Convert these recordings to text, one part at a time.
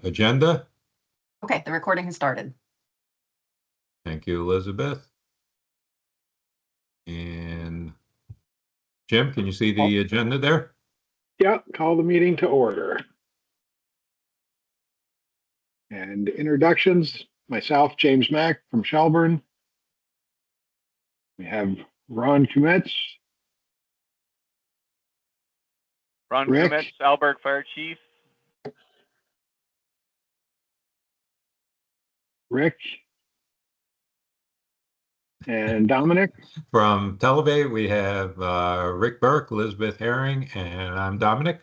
agenda. Okay, the recording has started. Thank you, Elizabeth. And Jim, can you see the agenda there? Yeah, call the meeting to order. And introductions, myself, James Mack from Shelburne. We have Ron Kumetz. Ron Rick. Kumetz, Alberg Fire Chief. Rick. And Dominic. From Televate, we have Rick Burke, Elizabeth Herring, and I'm Dominic.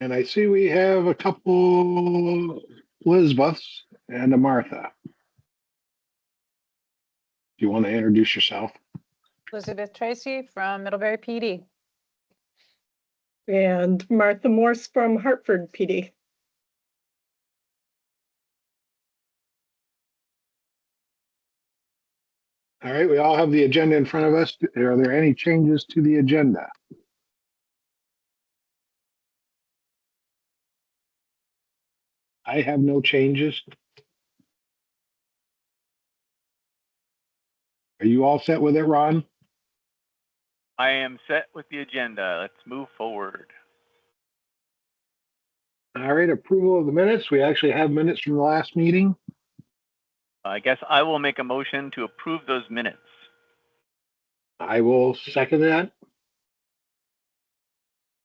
And I see we have a couple Elizabeths and a Martha. Do you want to introduce yourself? Elizabeth Tracy from Middlebury PD. And Martha Morse from Hartford PD. All right, we all have the agenda in front of us. Are there any changes to the agenda? I have no changes. Are you all set with it, Ron? I am set with the agenda. Let's move forward. All right, approval of the minutes. We actually have minutes from the last meeting. I guess I will make a motion to approve those minutes. I will second that.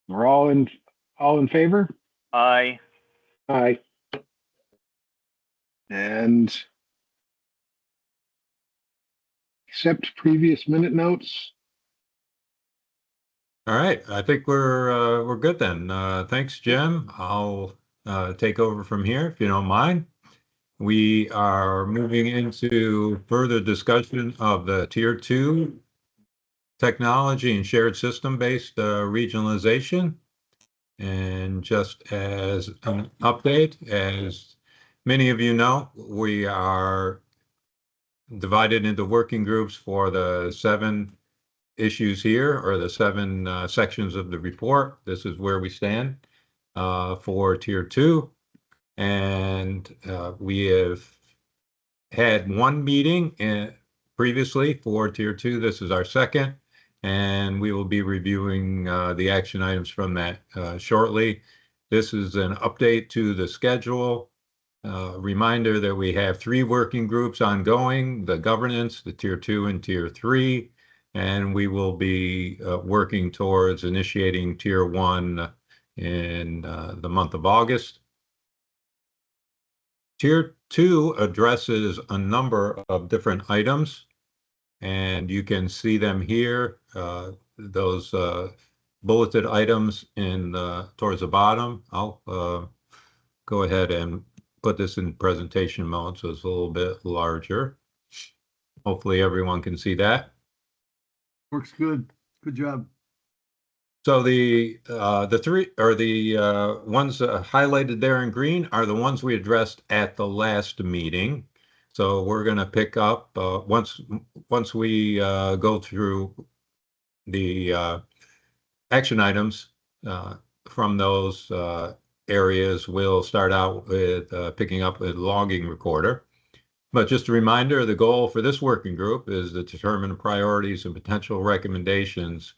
We're all in favor? Aye. Aye. And accept previous minute notes. All right, I think we're good then. Thanks, Jim. I'll take over from here if you don't mind. We are moving into further discussion of the Tier 2 technology and shared system-based regionalization. And just as an update, as many of you know, we are divided into working groups for the 7 issues here, or the 7 sections of the report. This is where we stand for Tier 2. And we have had one meeting previously for Tier 2. This is our second, and we will be reviewing the action items from that shortly. This is an update to the schedule. Reminder that we have 3 working groups ongoing: the governance, the Tier 2, and Tier 3. And we will be working towards initiating Tier 1 in the month of August. Tier 2 addresses a number of different items, and you can see them here. Those bulleted items towards the bottom. I'll go ahead and put this in presentation mode so it's a little bit larger. Hopefully everyone can see that. Works good. Good job. So the 3 or the ones highlighted there in green are the ones we addressed at the last meeting. So we're going to pick up once we go through the action items from those areas. We'll start out with picking up a logging recorder. But just a reminder, the goal for this working group is to determine priorities and potential recommendations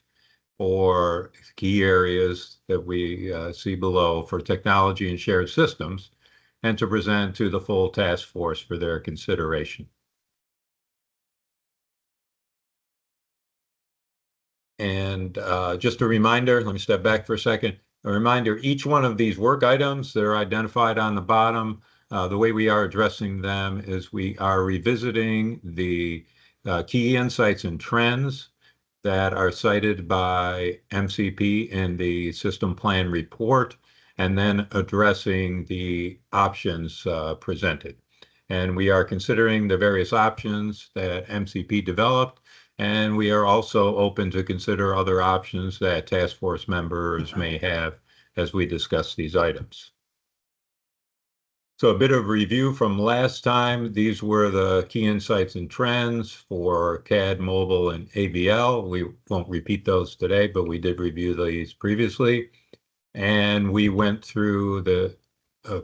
for key areas that we see below for technology and shared systems, and to present to the full task force for their consideration. And just a reminder, let me step back for a second. A reminder, each one of these work items that are identified on the bottom, the way we are addressing them is we are revisiting the key insights and trends that are cited by MCP in the system plan report, and then addressing the options presented. And we are considering the various options that MCP developed, and we are also open to consider other options that task force members may have as we discuss these items. So a bit of review from last time. These were the key insights and trends for CAD, mobile, and AVL. We won't repeat those today, but we did review these previously. And we went through the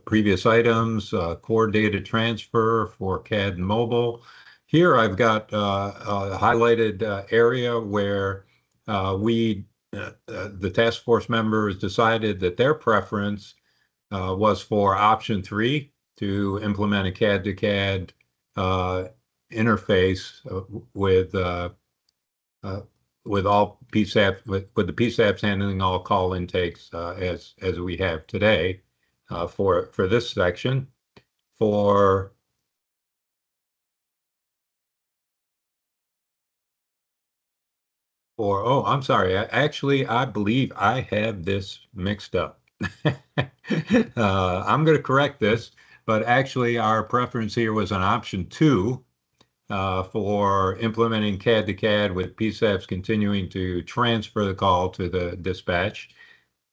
previous items, core data transfer for CAD and mobile. Here I've got a highlighted area where the task force members decided that their preference was for option 3 to implement a CAD to CAD interface with all PSAP with the PSAPs handling all call intakes as we have today for this section. Oh, I'm sorry. I believe I have this mixed up. I'm going to correct this, but actually our preference here was on option 2 for implementing CAD to CAD with PSAPs continuing to transfer the call to the dispatch.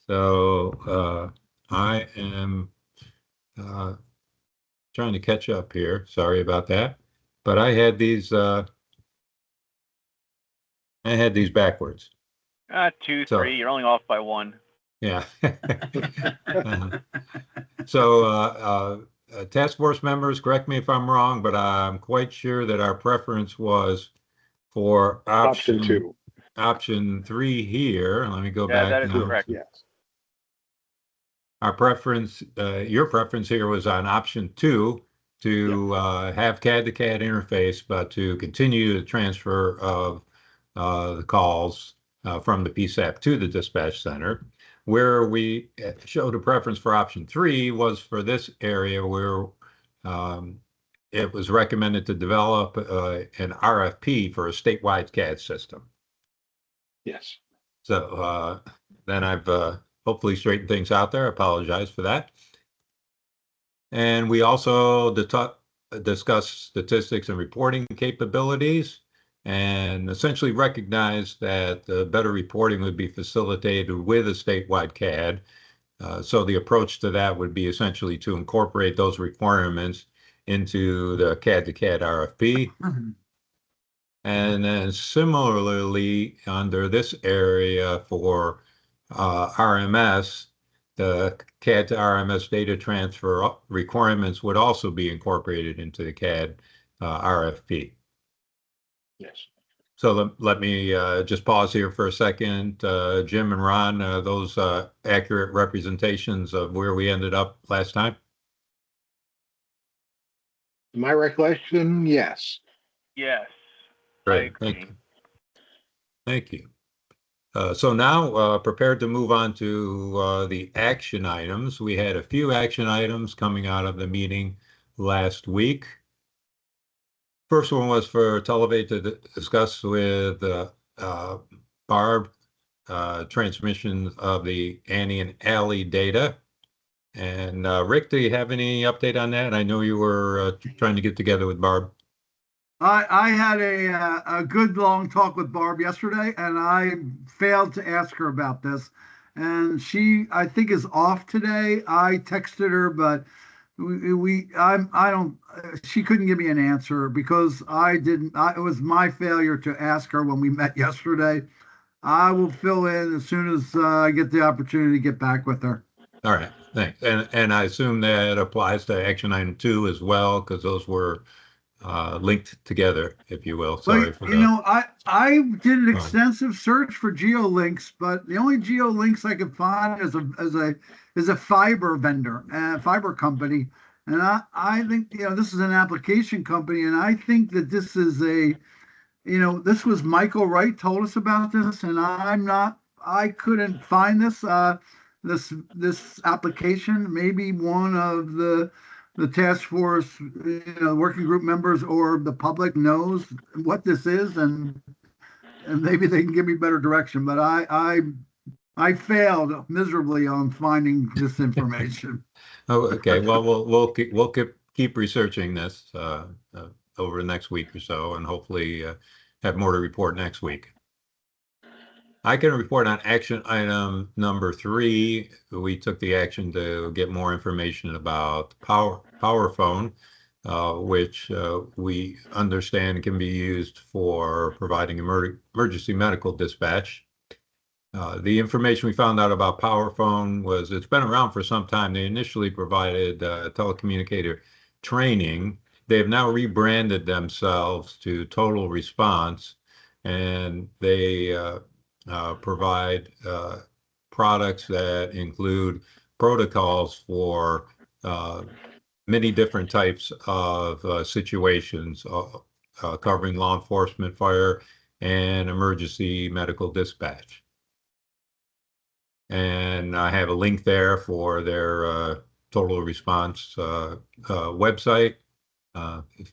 So I am trying to catch up here. Sorry about that. But I had these backwards. 2, So- 3. You're only off by 1. Yeah. So task force members, correct me if I'm wrong, but I'm quite sure that our preference was for Option 2. option 3 here. Let me go Yeah, back that is now. correct. Yes. Our preference, your preference here was on option 2 to have CAD to CAD interface, but to continue the transfer of the calls from the PSAP to the dispatch center. Where we showed a preference for option 3 was for this area where it was recommended to develop an RFP for a statewide CAD system. Yes. So then I've hopefully straightened things out there. I apologize for that. And we also discussed statistics and reporting capabilities, and essentially recognized that better reporting would be facilitated with a statewide CAD. So the approach to that would be essentially to incorporate those requirements into the CAD to CAD RFP. And then similarly, under this area for RMS, the CAD to RMS data transfer requirements would also be incorporated into the CAD RFP. Yes. So let me just pause here for a second. Jim and Ron, those accurate representations of where we ended up last time? My recollection, yes. Yes. Great. I Thank agree. you. Thank you. So now prepared to move on to the action items. We had a few action items coming out of the meeting last week. First one was for Televate to discuss with Barb transmission of the Annie and Allie data. And Rick, do you have any update on that? I know you were trying to get together with Barb. I had a good long talk with Barb yesterday, and I failed to ask her about this. And she, I think, is off today. I texted her, but I don't. She couldn't give me an answer because I didn't. It was my failure to ask her when we met yesterday. I will fill in as soon as I get the opportunity to get back with her. All right, thanks. And I assume that applies to action item 2 as well, because those were linked together, if you will. Sorry for you that. know, I did an extensive search for geolinks, but the only geolinks I could find is a fiber vendor, a fiber company. And I think, this is an application company, and I think that this is this was Michael Wright told us about this, and I couldn't find this application. Maybe one of the task force, working group members or the public knows what this is, and maybe they can give me better direction. But I failed miserably on finding this information. Oh, okay. Well, we'll keep researching this over the next week or so, and hopefully have more to report next week. I can report on action item number 3. We took the action to get more information about power phone, which we understand can be used for providing emergency medical dispatch. The information we found out about PowerPhone was it's been around for some time. They initially provided telecommunicator training. They have now rebranded themselves to Total Response, and they provide products that include protocols for many different types of situations, covering law enforcement, fire, and emergency medical dispatch. And I have a link there for their Total Response website.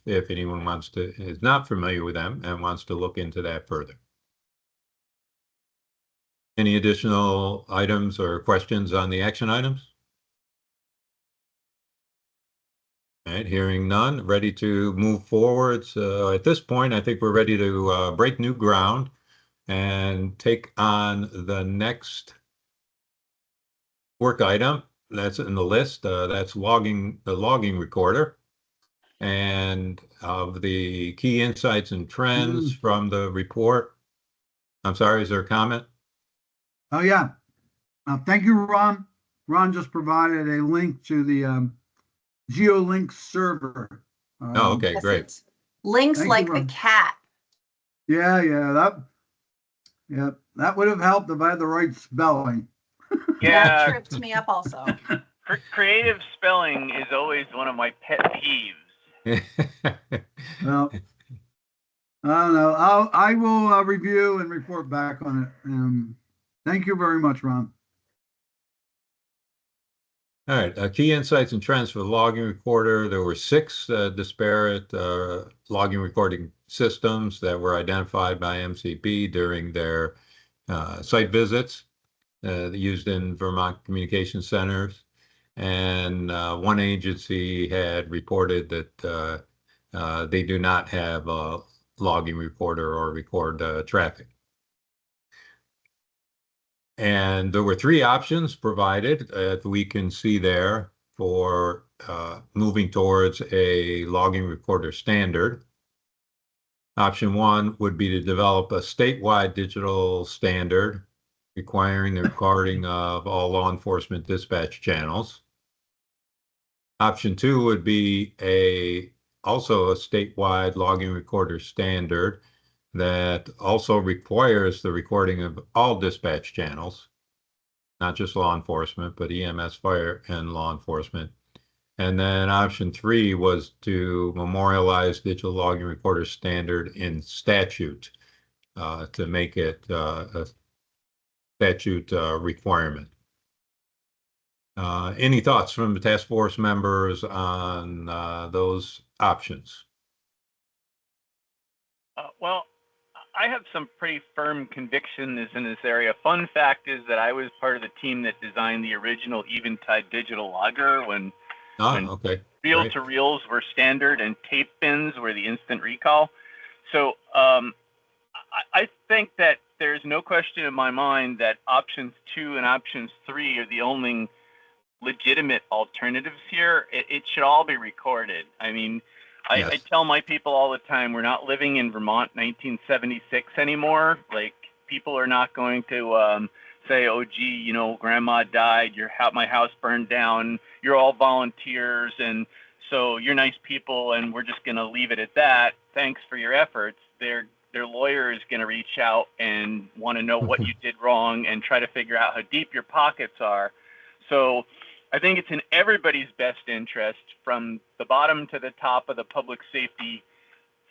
If anyone is not familiar with them and wants to look into that further. Any additional items or questions on the action items? All right, hearing none, ready to move forward. So at this point, I think we're ready to break new ground and take on the next work item that's in the list. That's the logging recorder. And of the key insights and trends from the report. I'm sorry, is there a comment? Oh, yeah. Thank you, Ron. Ron just provided a link to the GeoLink server. Oh, okay, great. Links Thank you, like the Ron. cat. Yeah, that would have helped if I had the right spelling. That Yeah, tripped me up also. creative spelling is always one of my pet peeves. Well, I don't know. I will review and report back on it. Thank you very much, Ron. All right, key insights and trends for the logging recorder. There were 6 disparate logging recording systems that were identified by MCP during their site visits used in Vermont communication centers. And one agency had reported that they do not have a logging recorder or record traffic. And there were 3 options provided that we can see there for moving towards a logging recorder standard. Option 1 would be to develop a statewide digital standard requiring the recording of all law enforcement dispatch channels. Option 2 would be also a statewide logging recorder standard that also requires the recording of all dispatch channels, not just law enforcement, but EMS, fire, and law enforcement. And then option 3 was to memorialize digital logging recorder standard in statute to make it a statute requirement. Any thoughts from the task force members on those options? Well, I have some pretty firm convictions in this area. Fun fact is that I was part of the team that designed the original Eventide digital logger when Okay. reel-to-reels were standard and tape bins were the instant recall. So I think that there's no question in my mind that options 2 and options 3 are the only legitimate alternatives here. It should all be recorded. I mean, Yes. I tell my people all the time, we're not living in Vermont 1976 anymore. Like, people are not going to say, oh, gee, grandma died, my house burned down, you're all volunteers, and so you're nice people, and we're just going to leave it at that. Thanks for your efforts. Their lawyer is going to reach out and want to know what you did wrong and try to figure out how deep your pockets are. So I think it's in everybody's best interest, from the bottom to the top of the public safety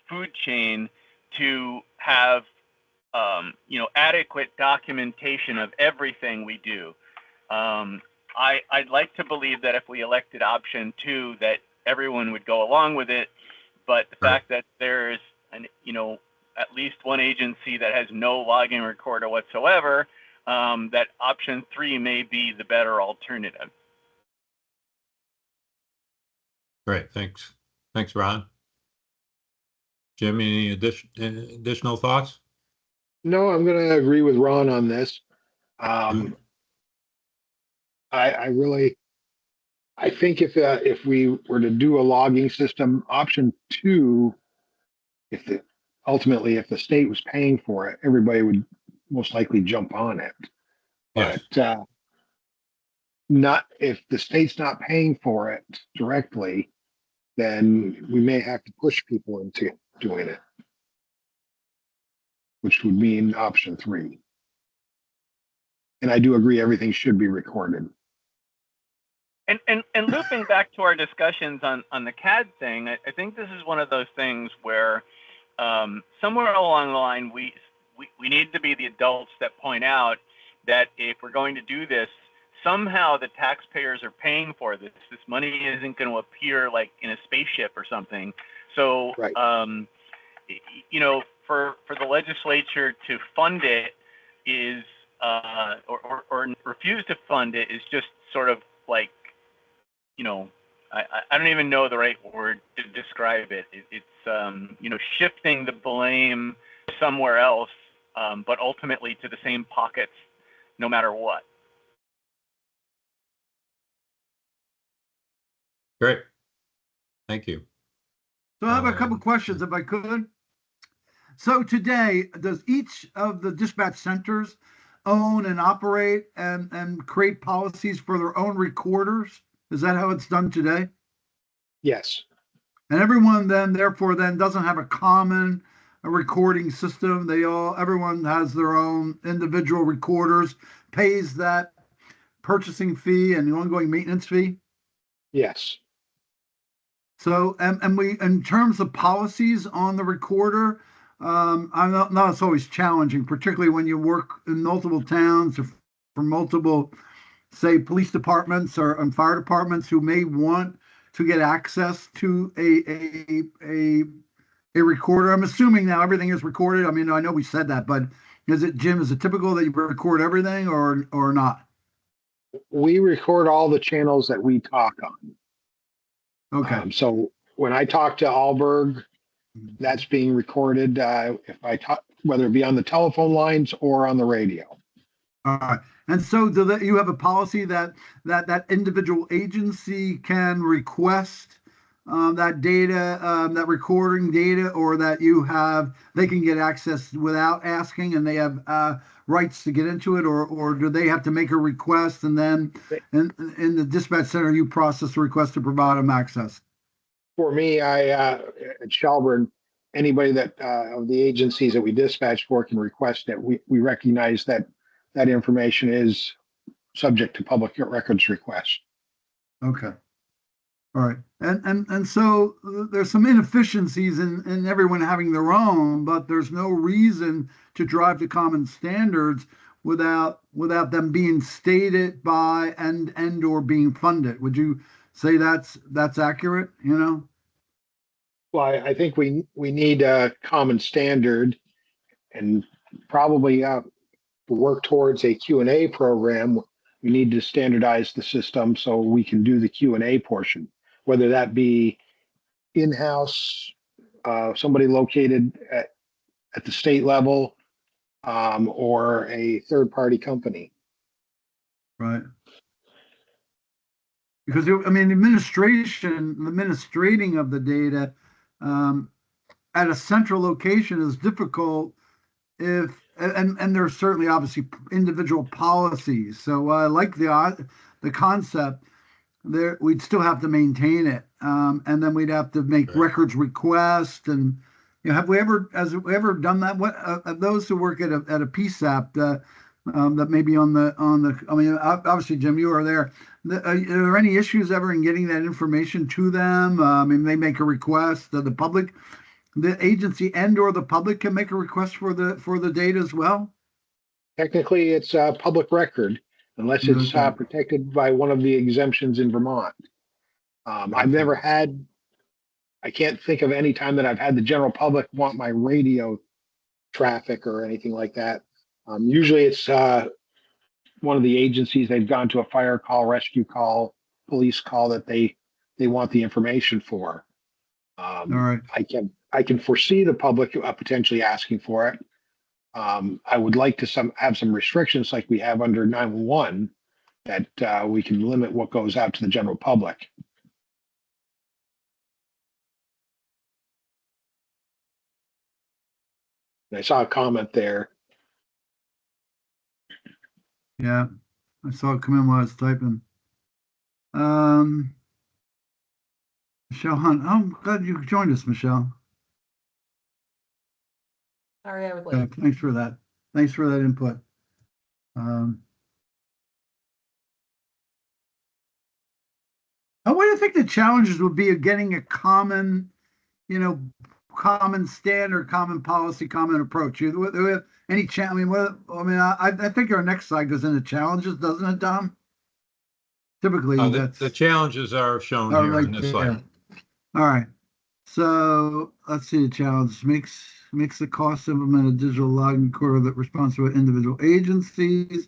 food chain, to have adequate documentation of everything we do. I'd like to believe that if we elected option 2, that everyone would go along with it, but the fact that there's at least one agency that has no logging recorder whatsoever, that option 3 may be the better alternative. Great, thanks. Thanks, Ron. Jim, any additional thoughts? No, I'm going to agree with Ron on this. Good. I think if we were to do a logging system, option 2, ultimately if the state was paying for it, everybody would most likely jump on it. Yes. But not if the state's not paying for it directly, then we may have to push people into doing it, which would mean option 3. And I do agree everything should be recorded. And looping back to our discussions on the CAD thing, I think this is one of those things where somewhere along the line we need to be the adults that point out that if we're going to do this, somehow the taxpayers are paying for this. This money isn't going to appear like in a spaceship or something. So, Right. you know, for the legislature to fund it is, or refuse to fund it is just sort of like, you know, I don't even know the right word to describe it. It's, you know, shifting the blame somewhere else, but ultimately to the same pockets, no matter what. Great. Thank you. So I have a couple questions if I could. So today, does each of the dispatch centers own and operate and create policies for their own recorders? Is that how it's done today? Yes. And everyone then, therefore, then doesn't have a common recording system. Everyone has their own individual recorders, pays that purchasing fee and the ongoing maintenance fee. Yes. So, and we, in terms of policies on the recorder, I know it's always challenging, particularly when you work in multiple towns or for multiple, say, police departments or and fire departments who may want to get access to a recorder. I'm assuming now everything is recorded. I mean, I know we said that, but Jim, is it typical that you record everything or not? We record all the channels that we talk on. Okay. So when I talk to Alberg, that's being recorded. If I talk, whether it be on the telephone lines or on the radio. All right. And so you have a policy that individual agency can request that data, that recording data, or that they can get access without asking and they have rights to get into it, or do they have to make a request and then in the dispatch center you process the request to provide them access? For me, at Shelburne, anybody that of the agencies that we dispatch for can request it. We recognize that information is subject to public records request. Okay. All right. And so there's some inefficiencies in everyone having their own, but there's no reason to drive to common standards without them being stated by and or being funded. Would you say that's accurate, you know? Well, I think we need a common standard and probably work towards a Q&A program. We need to standardize the system so we can do the Q&A portion, whether that be in-house, somebody located at the state level, or a third-party company. Right. Because I mean, administrating of the data at a central location is difficult and there's certainly obviously individual policies. So I like the concept. There, we'd still have to maintain it, and then we'd have to make records requests. And have we ever done that? What those who work at a PSAP that maybe on the I mean, obviously, Jim, you are there. Are there any issues ever in getting that information to them? I mean, they make a request. The public, the agency, and or the public can make a request for the data as well. Technically, it's a public record unless it's protected by one of the exemptions in Vermont. I've never had. I can't think of any time that I've had the general public want my radio traffic or anything like that. Usually, it's one of the agencies. They've gone to a fire call, rescue call, police call that they want the information for. All right. I can foresee the public potentially asking for it. I would like to have some restrictions like we have under 911 that we can limit what goes out to the general public. And I saw a comment there. Yeah, I saw it come in while I was typing. Michelle Hunt. Oh, I'm glad you joined us, Michelle. Sorry, I was Yeah, late. thanks for that. Thanks for that input. Um, what do you think the challenges would be of getting a common, common standard, common policy, common approach? Do we have any challenge? I think our next slide goes into challenges, doesn't it, Dom? Typically, The that's challenges are shown oh, here right in this there. slide. All right. So let's see the challenge. Makes the cost to implement a digital logging recorder that responds to individual agencies.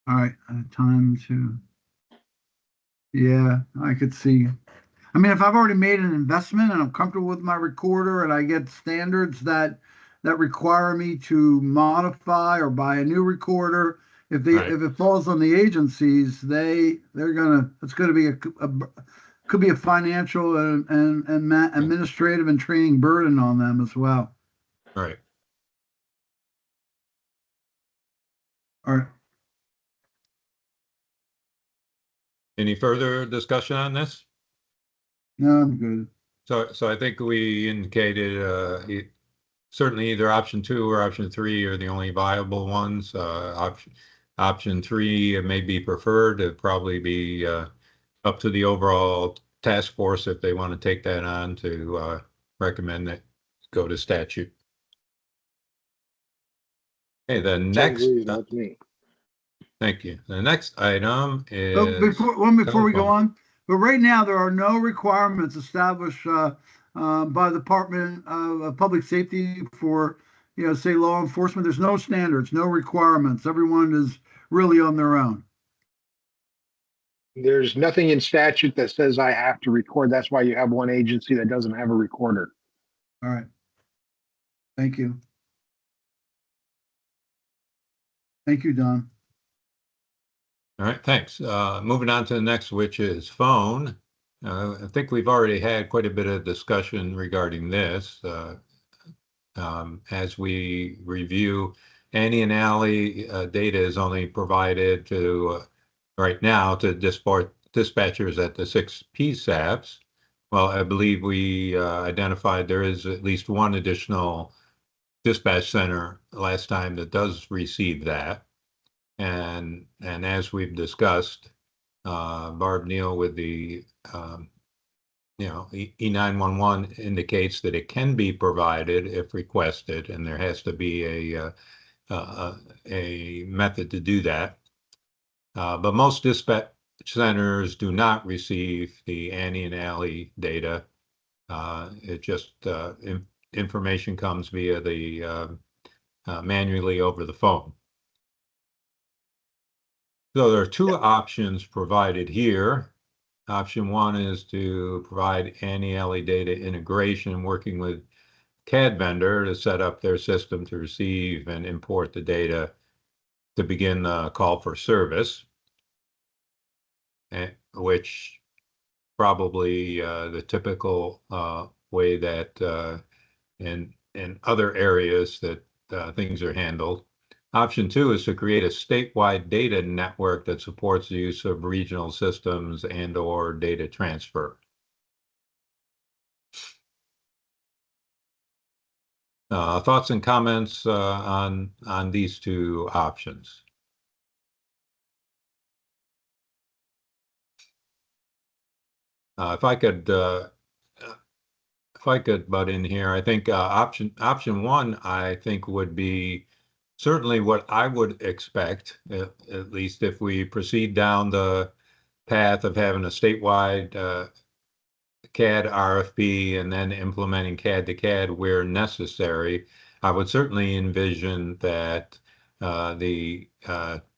All right, time to. Yeah, I could see. I mean, if I've already made an investment and I'm comfortable with my recorder and I get standards that require me to modify or buy a new recorder, if Right. it falls on the agencies, it's gonna be could be a financial and administrative and training burden on them as well. Right. All right. Any further discussion on this? No, I'm good. So I think we indicated certainly either option 2 or option 3 are the only viable ones. Option 3 may be preferred. It'd probably be up to the overall task force if they want to take that on to recommend that go to statute. Okay, the Sounds next, reasonable to me. thank you. The next item So is before we go telephone. on, but right now there are no requirements established by the Department of Public Safety for, say law enforcement. There's no standards, no requirements. Everyone is really on their own. There's nothing in statute that says I have to record. That's why you have one agency that doesn't have a recorder. All right. Thank you. Thank you, Don. All right, thanks. Moving on to the next, which is phone. I think we've already had quite a bit of discussion regarding this. As we review, Annie and Ally data is only provided to right now to dispatchers at the 6 PSAPs. Well, I believe we identified there is at least one additional dispatch center last time that does receive that. And as we've discussed, Barb Neal with the E911 indicates that it can be provided if requested, and there has to be a method to do that. But most dispatch centers do not receive the Annie and Ally data. It just information comes via the manually over the phone. So there are two options provided here. Option 1 is to provide Annie Ally data integration, working with CAD vendor to set up their system to receive and import the data to begin the call for service, which probably the typical way that in other areas that things are handled. Option 2 is to create a statewide data network that supports the use of regional systems and/or data transfer. Thoughts and comments on these two options? If I could butt in here, I think option 1, I think would be certainly what I would expect, at least if we proceed down the path of having a statewide CAD RFP and then implementing CAD to CAD where necessary. I would certainly envision that the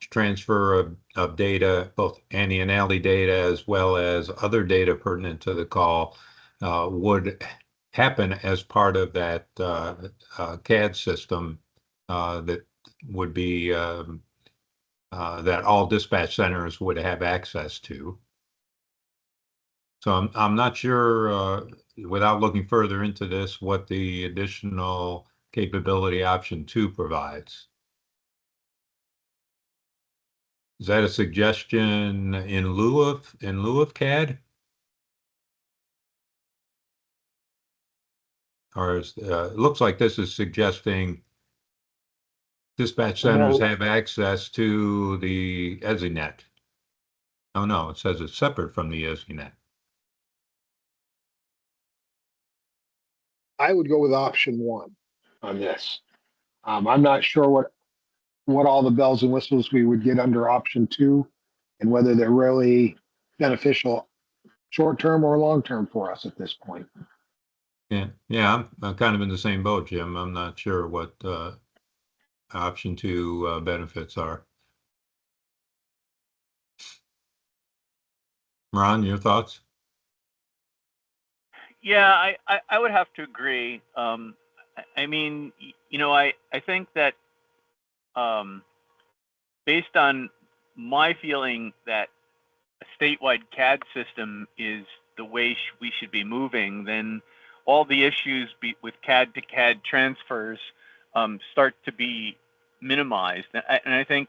transfer of data, both Annie and Ally data, as well as other data pertinent to the call, would happen as part of that CAD system that would be that all dispatch centers would have access to. So I'm not sure, without looking further into this, what the additional capability option 2 provides. Is that a suggestion in lieu of CAD? Or it looks like this is suggesting dispatch centers have access to the EZNet. Oh no, it says it's separate from the EZNet. I would go with option one on this. I'm not sure what all the bells and whistles we would get under option two and whether they're really beneficial short-term or long-term for us at this point. Yeah, I'm kind of in the same boat, Jim. I'm not sure what option two benefits are. Ron, your thoughts? Yeah, I would have to agree. I mean, I think that based on my feeling that a statewide CAD system is the way we should be moving, then all the issues with CAD to CAD transfers start to be minimized. And I think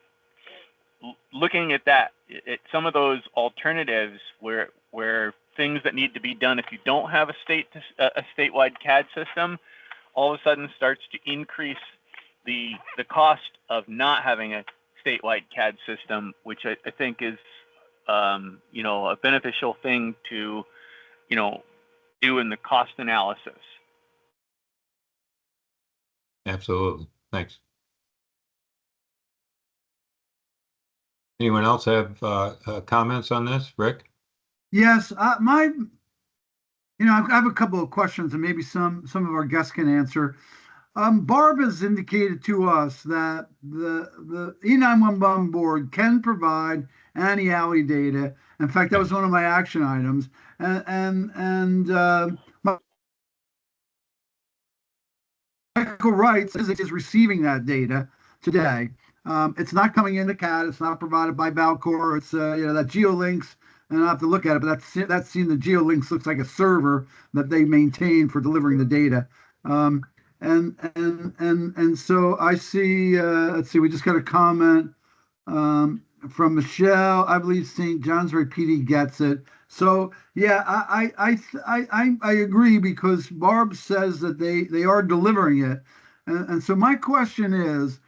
looking at that, at some of those alternatives where things that need to be done if you don't have a statewide CAD system, all of a sudden starts to increase the cost of not having a statewide CAD system, which I think is a beneficial thing to do in the cost analysis. Absolutely. Thanks. Anyone else have comments on this, Rick? Yes, I have a couple of questions and maybe some of our guests can answer. Barb has indicated to us that the E911 board can provide anti-alley data. In fact, that was one of my action items. Michael writes is receiving that data today. It's not coming into CAD. It's not provided by Valcor. It's that GeoLinks, and I have to look at it. But that's seen the GeoLinks looks like a server that they maintain for delivering the data. And so I see. Let's see. We just got a comment from Michelle. I believe St. Johnsbury PD gets it. So yeah, I agree because Barb says that they are delivering it, and so my question is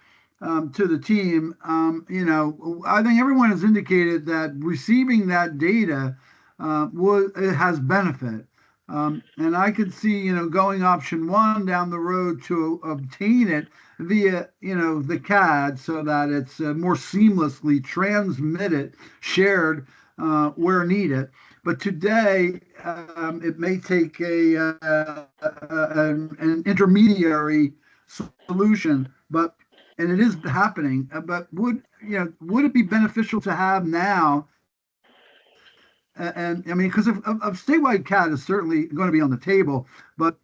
to the team. I think everyone has indicated that receiving that data it has benefit. And I could see, going option one down the road to obtain it via, the CAD so that it's more seamlessly transmitted, shared where needed. But today, it may take an intermediary solution, and it is happening. But would it be beneficial to have now? And I mean, because of statewide CAD is certainly going to be on the table, but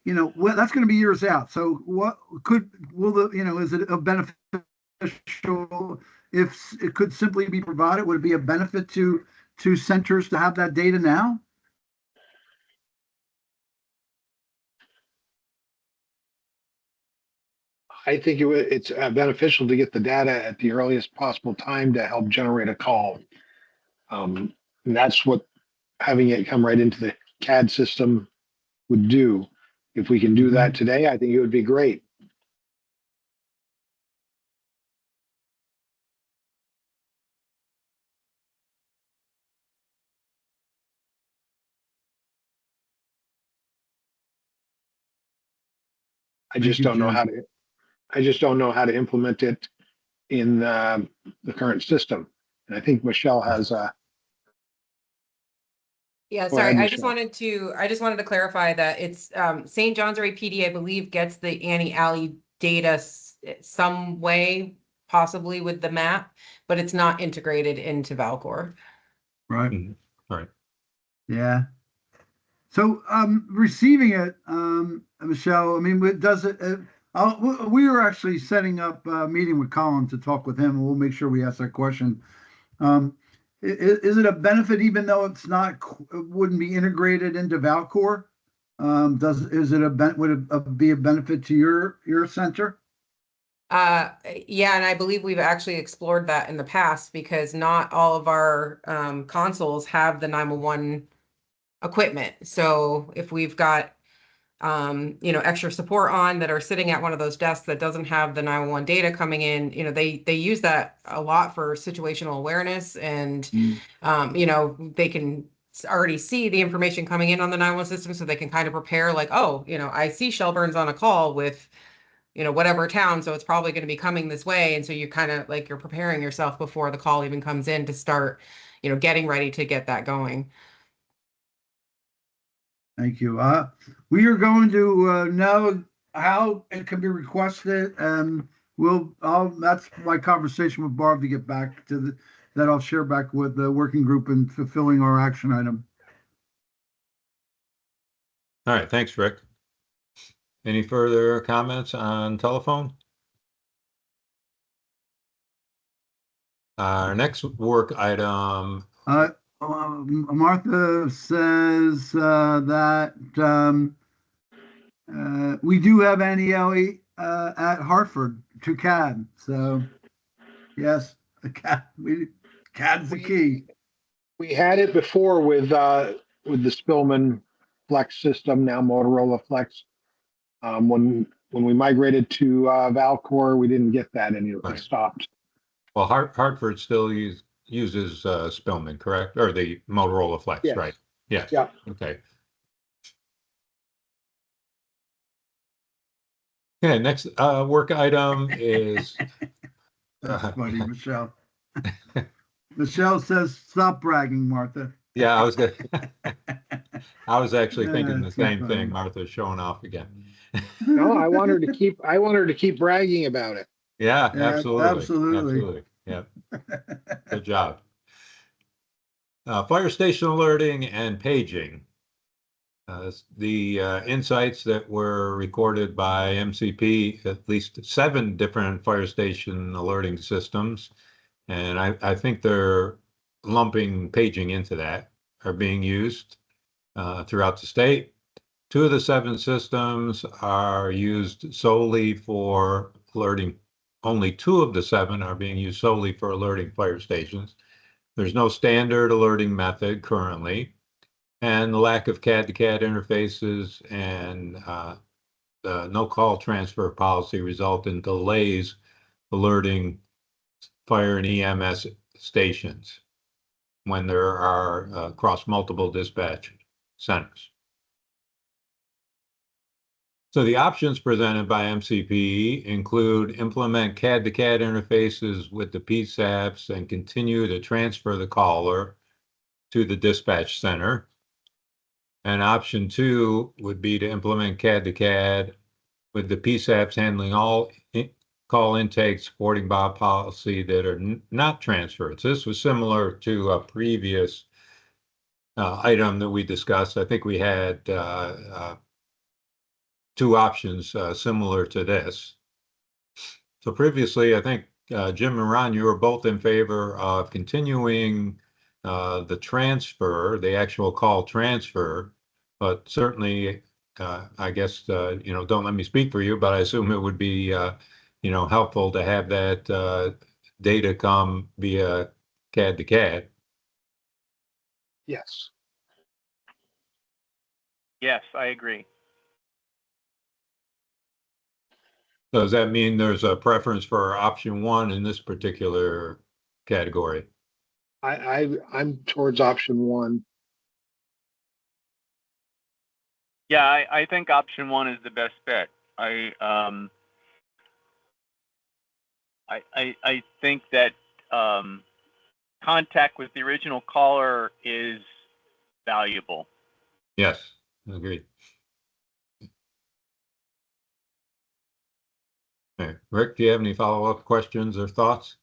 that's going to be years out. So is it a beneficial if it could simply be provided? Would it be a benefit to centers to have that data now? I think it's beneficial to get the data at the earliest possible time to help generate a call. And that's what having it come right into the CAD system would do. If we can do that today, I think it would be great. I just don't know how to implement it in the current system. And I think Michelle has Yeah, Go sorry. ahead, I just wanted to clarify that it's St. Johnsbury PD, I believe, gets the anti-alley data some way, possibly with the map, but it's not integrated into Valcor. Right. Mm-hmm. Right. Yeah. So receiving it, Michelle, I mean, does it? We were actually setting up a meeting with Colin to talk with him, and we'll make sure we ask that question. Is it a benefit even though it wouldn't be integrated into Valcor? Would it be a benefit to your center? Yeah, and I believe we've actually explored that in the past because not all of our consoles have the 911 equipment. So if we've got extra support on that are sitting at one of those desks that doesn't have the 911 data coming in, they use that a lot for situational awareness and they can already see the information coming in on the 911 system so they can kind of prepare like, oh, I see Shelburne's on a call with whatever town, so it's probably going to be coming this way. And so you're kind of like you're preparing yourself before the call even comes in to start, getting ready to get that going. Thank you. We are going to know how it can be requested, and that's my conversation with Barb to get back to that I'll share back with the working group in fulfilling our action item. All right, thanks, Rick. Any further comments on telephone? Our next work item. Martha says that we do have NELE at Hartford to CAD. So yes, the CAD's the key. We had it before with the Spillman Flex system, now Motorola Flex. When we migrated to Valcor, we didn't get that, and it Right. stopped. Well, Hartford still uses Spillman, correct? Or the Motorola Flex, Yes. right? Yes. Yeah. Okay. Okay, next work item is That's funny, Michelle. Michelle says, "Stop bragging, Martha." yeah, I was actually thinking the That's so same funny. thing. Martha's showing off again. No, I want her to keep bragging about it. Yeah, Yeah, absolutely. absolutely. Yeah. Good job. Fire station alerting and paging. The insights that were recorded by MCP, at least 7 different fire station alerting systems, and I think they're lumping paging into that, are being used throughout the state. 2 of the 7 systems are used solely for alerting. Only 2 of the 7 are being used solely for alerting fire stations. There's no standard alerting method currently, and the lack of CAD to CAD interfaces and the no call transfer policy result in delays alerting fire and EMS stations when there are across multiple dispatch centers. So the options presented by MCP include implement CAD to CAD interfaces with the PSAPs and continue to transfer the caller to the dispatch center. And option 2 would be to implement CAD to CAD with the PSAPs handling all call intake supporting Bob policy that are not transferred. So this was similar to a previous item that we discussed. I think we had 2 options similar to this. So previously, I think Jim and Ron, you were both in favor of continuing the transfer, the actual call transfer, but certainly, I guess, don't let me speak for you, but I assume it would be, helpful to have that data come via CAD to CAD. Yes. Yes, I agree. So does that mean there's a preference for option 1 in this particular category? I'm towards option 1. Yeah, I think option 1 is the best bet. I think that contact with the original caller is valuable. Yes, agreed. Okay. Rick, do you have any follow-up questions or thoughts?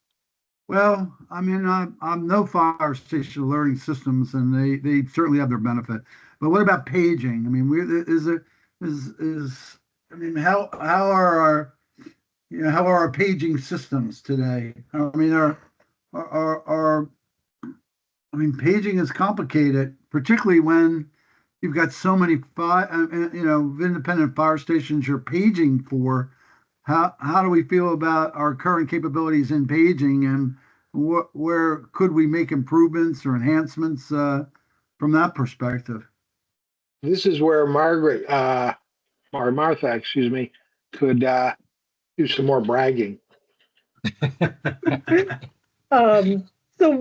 Well, I mean, I'm no fire station alerting systems, and they certainly have their benefit. But what about paging? I mean, I mean, how are our paging systems today? I mean, I mean, paging is complicated, particularly when you've got so many independent fire stations you're paging for. how do we feel about our current capabilities in paging, and where could we make improvements or enhancements from that perspective? This is where Margaret, or Martha, excuse me, could do some more bragging. So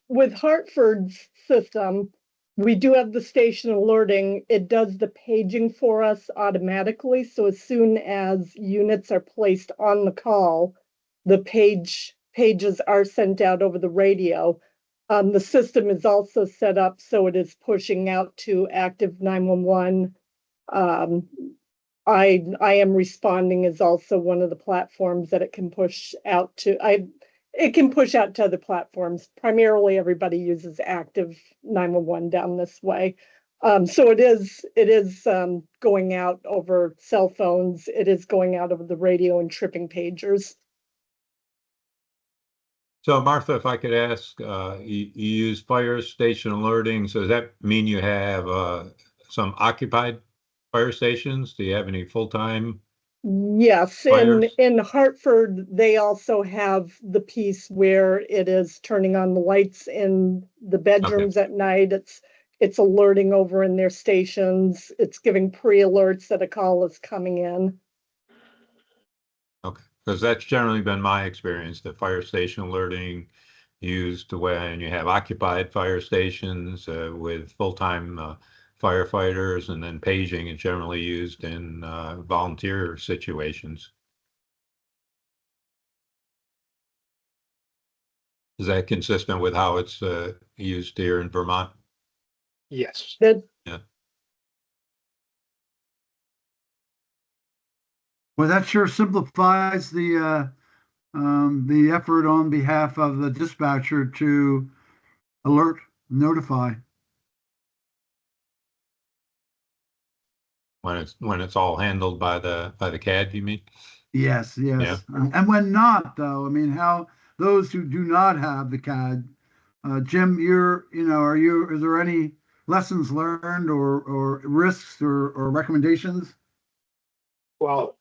with Hartford's system, we do have the station alerting. It does the paging for us automatically. So as soon as units are placed on the call, the pages are sent out over the radio. The system is also set up so it is pushing out to active 911. I am responding is also one of the platforms that it can push out to. It can push out to other platforms. Primarily, everybody uses active 911 down this way. So it is going out over cell phones. It is going out over the radio and tripping pagers. So Martha, if I could ask, you use fire station alerting. So does that mean you have some occupied fire stations? Do you have any full-time? Yes, Fires? in Hartford, they also have the piece where it is turning on the lights in the bedrooms at night. It's alerting over in their stations. It's giving pre-alerts that a call is coming in. Okay, because that's generally been my experience, that fire station alerting used when you have occupied fire stations with full-time firefighters, and then paging is generally used in volunteer situations. Is that consistent with how it's used here in Vermont? Yes. That Yeah. Well, that sure simplifies the effort on behalf of the dispatcher to alert, notify. When it's all handled by the CAD, you mean? Yes, Yeah. yes. And when not, though, I mean, how those who do not have the CAD, Jim, is there any lessons learned or risks or recommendations? Well,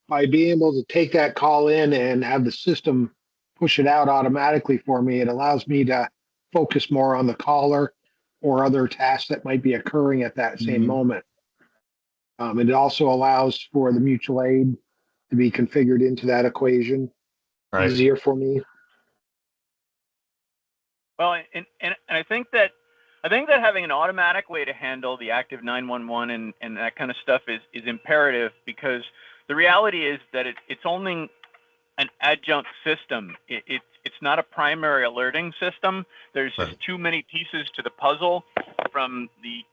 by being able to take that call in and have the system push it out automatically for me, it allows me to focus more on the caller or other tasks that might be occurring at that same moment. It also allows for the mutual aid to be configured into that equation Right. easier for me. Well, and I think that having an automatic way to handle the active 911 and that kind of stuff is imperative, because the reality is that it's only an adjunct system. It's not a primary alerting system. There's just too many pieces to the puzzle, from the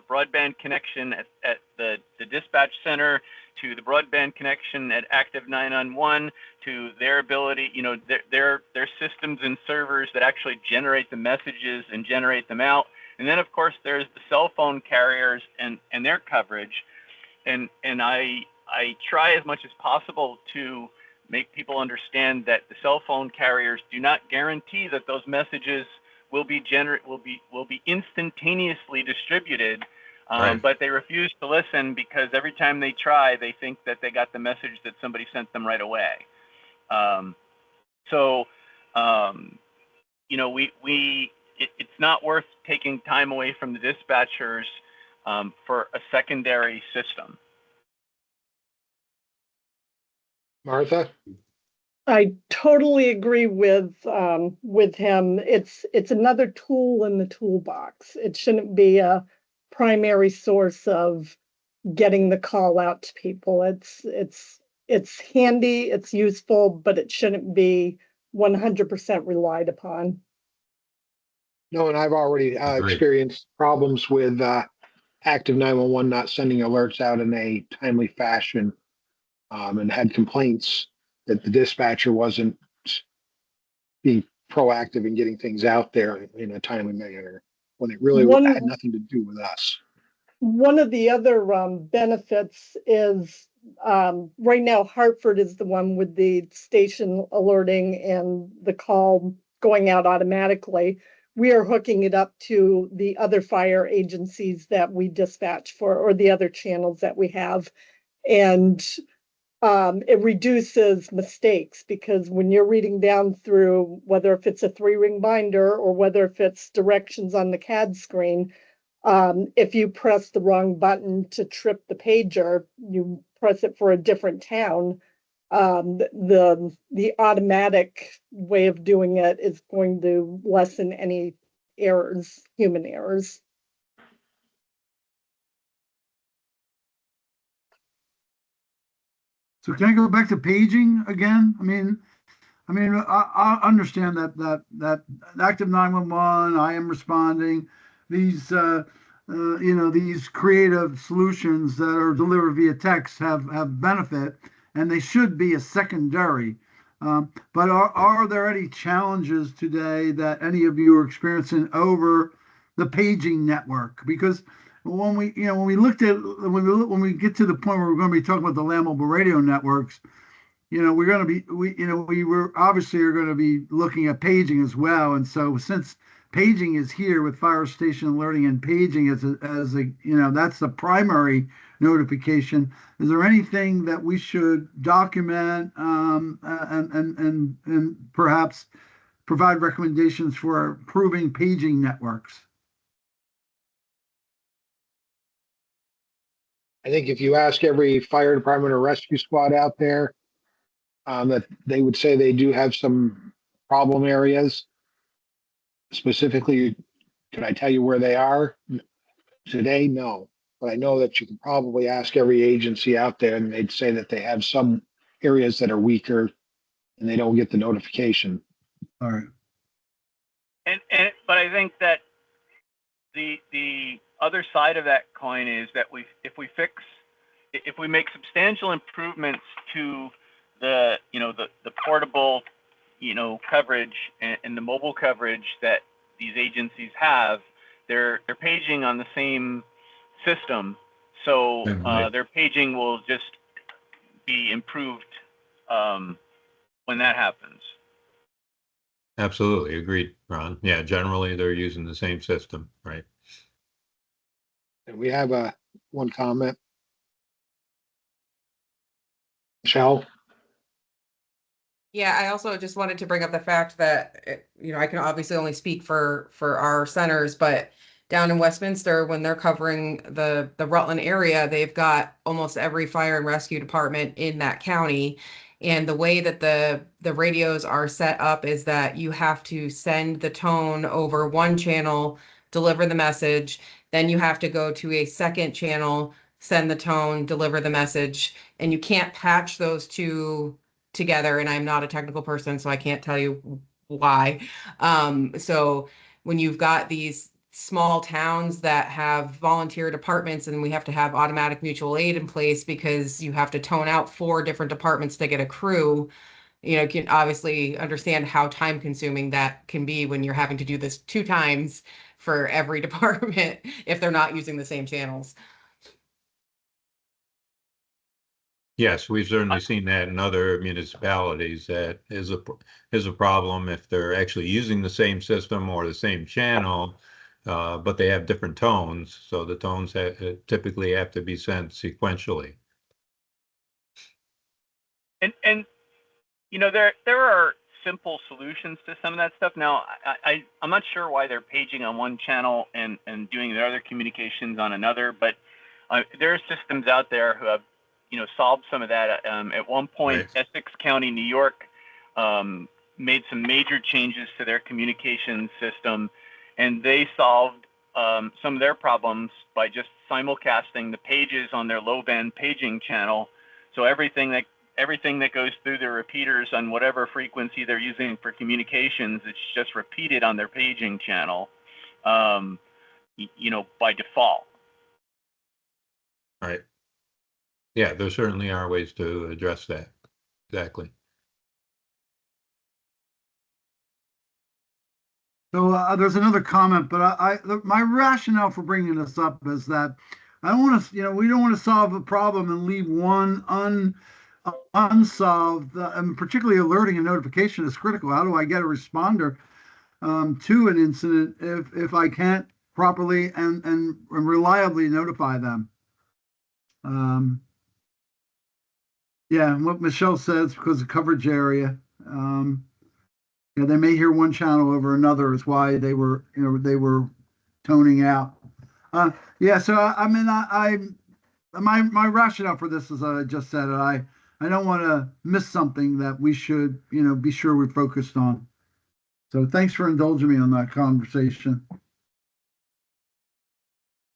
broadband connection at the dispatch center, to the broadband connection at active 911, to their ability, their systems and servers that actually generate the messages and generate them out. And then of course there's the cell phone carriers and their coverage. And I try as much as possible to make people understand that the cell phone carriers do not guarantee that those messages will be instantaneously distributed, but they refuse to listen, because every time they try, they think that they got the message that somebody sent them right away. It's not worth taking time away from the dispatchers for a secondary system. Martha? I totally agree with him. It's another tool in the toolbox. It shouldn't be a primary source of getting the call out to people. It's handy, it's useful, but it shouldn't be 100% relied upon. No, and I've already experienced problems with active 911 not sending alerts out in a timely fashion, and had complaints that the dispatcher wasn't being proactive in getting things out there in a timely manner, when it really had nothing to do with us. One of the other benefits is right now Hartford is the one with the station alerting and the call going out automatically. We are hooking it up to the other fire agencies that we dispatch for, or the other channels that we have. And it reduces mistakes, because when you're reading down through, whether if it's a 3-ring binder or whether if it's directions on the CAD screen, if you press the wrong button to trip the pager, you press it for a different town, the automatic way of doing it is going to lessen any errors, human errors. So can I go back to paging again? I understand that active 911, I am responding, these these creative solutions that are delivered via text have benefit, and they should be a secondary. But are there any challenges today that any of you are experiencing over the paging network? Because when we when we get to the point where we're going to be talking about the land mobile radio networks, we're going to be, we were obviously are going to be looking at paging as well. And so since paging is here with fire station alerting and paging as a that's the primary notification, is there anything that we should document and perhaps provide recommendations for improving paging networks? I think if you ask every fire department or rescue squad out there, that they would say they do have some problem areas. Specifically, can I tell you where they are today? No, but I know that you can probably ask every agency out there, and they'd say that they have some areas that are weaker and they don't get the notification. All right. But I think that the other side of that coin is that if we make substantial improvements to the portable coverage and the mobile coverage that these agencies have, they're paging on the same system, so their paging will just be improved when that happens. Absolutely agreed, Ron. Yeah, generally they're using the same system, right? And we have one comment. Michelle? Yeah, I also just wanted to bring up the fact that, I can obviously only speak for our centers, but down in Westminster, when they're covering the Rutland area, they've got almost every fire and rescue department in that county. And the way that the radios are set up is that you have to send the tone over one channel, deliver the message, then you have to go to a second channel, send the tone, deliver the message, and you can't patch those two together. And I'm not a technical person, so I can't tell you why. So when you've got these small towns that have volunteer departments, and we have to have automatic mutual aid in place because you have to tone out 4 different departments to get a crew, you can obviously understand how time consuming that can be when you're having to do this 2 times for every department if they're not using the same channels. Yes, we've certainly seen that in other municipalities. That is a problem if they're actually using the same system or the same channel, but they have different tones. So the tones typically have to be sent sequentially. And there are simple solutions to some of that stuff. Now, I'm not sure why they're paging on one channel and doing their other communications on another, but there are systems out there who have solved some of that. At one point, right. Essex County, New York, made some major changes to their communication system, and they solved some of their problems by just simulcasting the pages on their low band paging channel. So everything that goes through the repeaters on whatever frequency they're using for communications, it's just repeated on their paging channel, by default. Right. Yeah, there certainly are ways to address that. Exactly. So there's another comment, but my rationale for bringing this up is that I don't want to, we don't want to solve a problem and leave one unsolved, and particularly alerting and notification is critical. How do I get a responder to an incident if I can't properly and reliably notify them? Yeah, and what Michelle says, because of coverage area, yeah, they may hear one channel over another is why they were, they were toning out. Yeah, so I mean, my rationale for this is I just said it. I don't want to miss something that we should, be sure we're focused on. So thanks for indulging me on that conversation.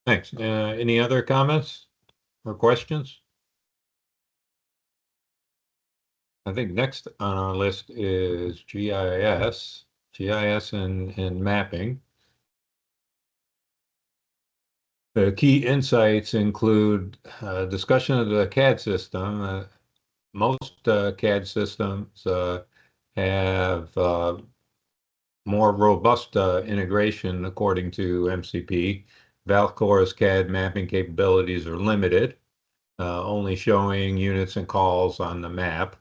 Thanks. Any other comments or questions? I think next on our list is GIS and mapping. The key insights include discussion of the CAD system. Most CAD systems have more robust integration according to MCP. Valcor's CAD mapping capabilities are limited, only showing units and calls on the map.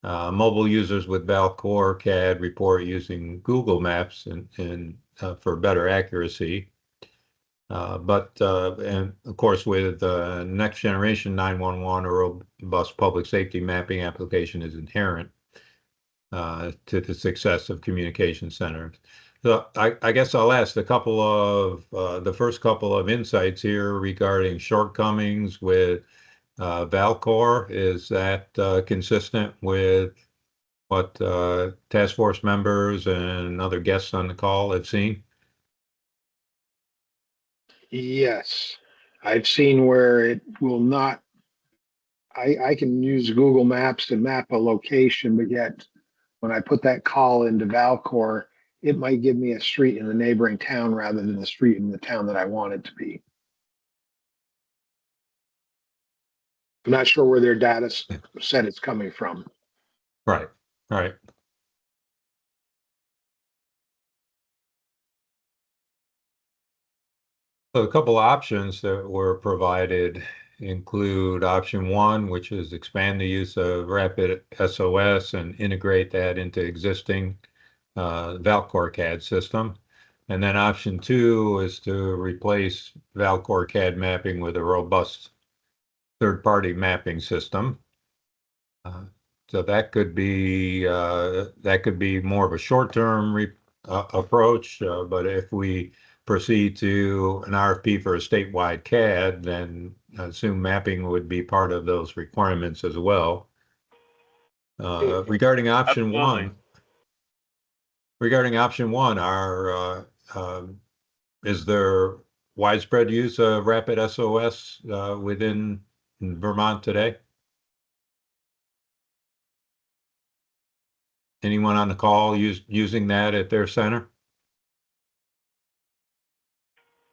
Mobile users with Valcor CAD report using Google Maps and for better accuracy. And of course, with next generation 911, a robust public safety mapping application is inherent to the success of communication centers. So I guess I'll ask the first couple of insights here regarding shortcomings with Valcor. Is that consistent with what task force members and other guests on the call have seen? Yes, I've seen where it will not. I can use Google Maps to map a location, but yet when I put that call into Valcor, it might give me a street in the neighboring town rather than the street in the town that I want it to be. I'm not sure where their data set is coming from. Right, right. So a couple options that were provided include option one, which is expand the use of Rapid SOS and integrate that into existing Valcor CAD system. And then option two is to replace Valcor CAD mapping with a robust third-party mapping system. So that could be more of a short-term approach, but if we proceed to an RFP for a statewide CAD, then I assume mapping would be part of those requirements as well. Regarding option Absolutely. one, is there widespread use of Rapid SOS within Vermont today? Anyone on the call using that at their center?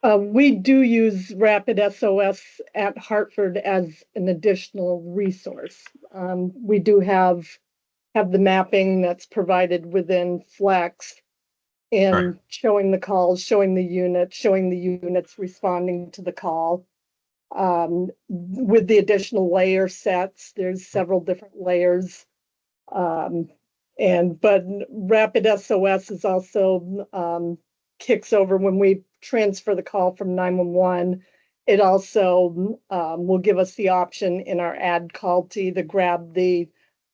We do use Rapid SOS at Hartford as an additional resource. We do have the mapping that's provided within Flex and Right. showing the calls, showing the units responding to the call. With the additional layer sets, there's several different layers. But Rapid SOS is also kicks over when we transfer the call from 911. It also will give us the option in our add call to either grab the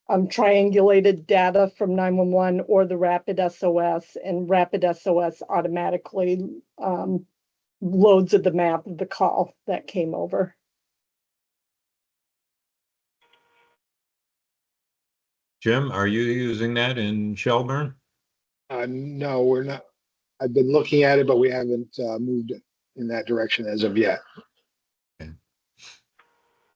triangulated data from 911 or the Rapid SOS, and Rapid SOS automatically loads of the map of the call that came over. Jim, are you using that in Shelburne? No, we're not. I've been looking at it, but we haven't moved in that direction as of yet. Okay.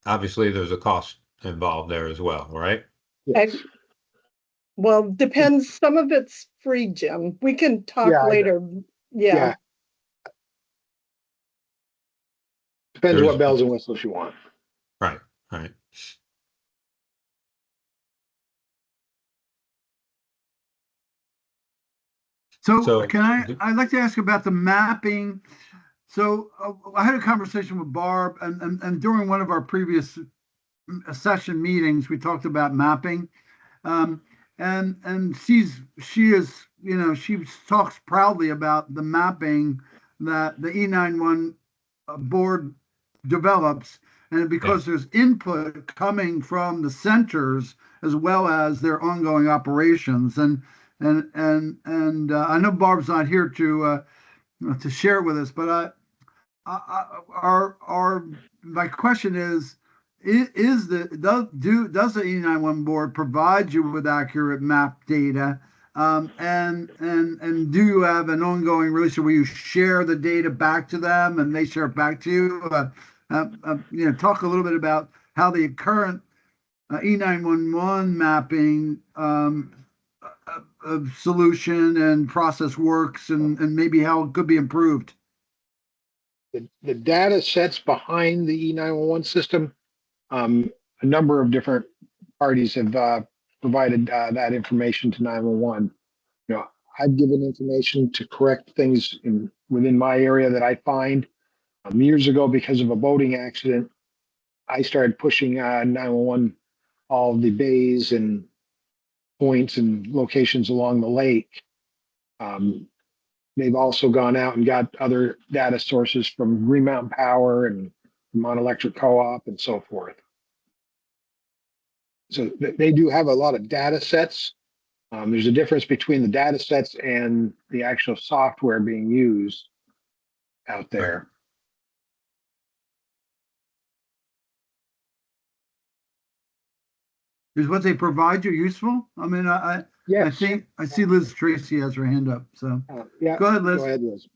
Obviously, there's a cost involved there as well, right? Yes. Well, depends. Some of it's free, Jim. We can talk Yeah, later. Yeah. Depends what bells and whistles you want. Right, right. So I'd like to ask about the mapping. So I had a conversation with Barb, and during one of our previous session meetings, we talked about mapping. And she talks proudly about the mapping that the E91 board develops, And because there's input coming from the centers as well as their ongoing operations. And I know Barb's not here to share it with us, but my question is does the E911 board provide you with accurate map data? And do you have an ongoing relationship where you share the data back to them and they share it back to you? Talk a little bit about how the current E911 mapping solution and process works, and maybe how it could be improved. The data sets behind the E911 system, a number of different parties have provided that information to 911. I've given information to correct things within my area that I find. Years ago, because of a boating accident, I started pushing 911 all of the bays and points and locations along the lake. They've also gone out and got other data sources from Green Mountain Power and Vermont Electric Co-op and so forth. So they do have a lot of data sets. There's a difference between the data sets and the actual software being used out there. Is what they provide you useful? I mean, Yes. I think I see Liz Tracy has her hand up. So Yeah. Go ahead, Liz. Go ahead, Liz.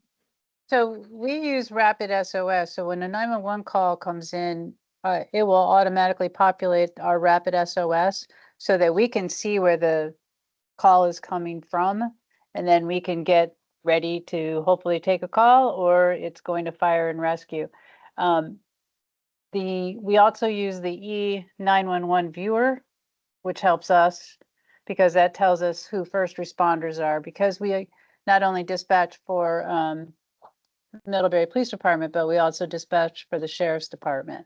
So we use Rapid SOS. So when a 911 call comes in, it will automatically populate our Rapid SOS so that we can see where the call is coming from. And then we can get ready to hopefully take a call, or it's going to fire and rescue. We also use the E911 viewer, which helps us because that tells us who first responders are, because we not only dispatch for Middlebury Police Department, but we also dispatch for the Sheriff's Department.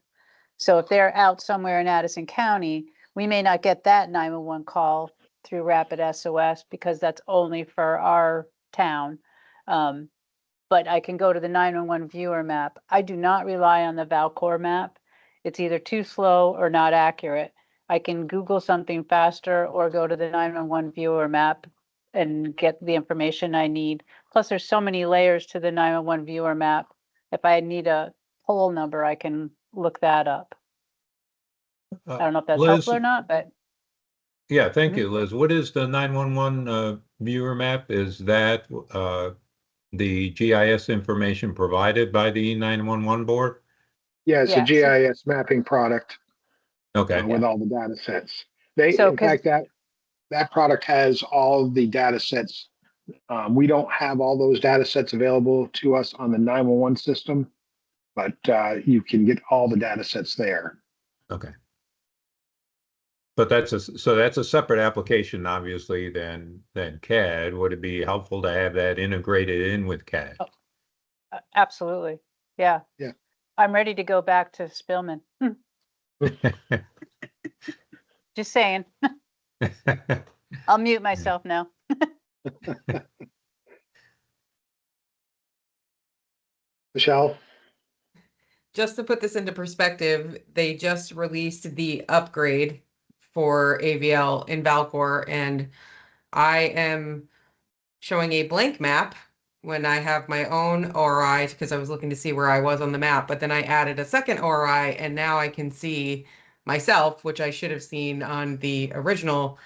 So if they're out somewhere in Addison County, we may not get that 911 call through Rapid SOS because that's only for our town. But I can go to the 911 viewer map. I do not rely on the Valcor map. It's either too slow or not accurate. I can Google something faster or go to the 911 viewer map and get the information I need. Plus, there's so many layers to the 911 viewer map. If I need a poll number, I can look that up. I don't know if that's Liz, helpful or not, but yeah, thank you, Liz. What is the 911 viewer map? Is that the GIS information provided by the E911 board? Yeah, it's a Yes. GIS mapping product Okay. with all the data sets. So, In fact, that product has all the data sets. We don't have all those data sets available to us on the 911 system, but you can get all the data sets there. Okay. But that's a separate application, obviously, than CAD. Would it be helpful to have that integrated in with CAD? absolutely. Yeah. Yeah. I'm ready to go back to Spillman. Just saying. I'll mute myself now. Michelle? Just to put this into perspective, they just released the upgrade for AVL in Valcor, and I am showing a blank map when I have my own ORI because I was looking to see where I was on the map, but then I added a second ORI and now I can see myself, which I should have seen on the original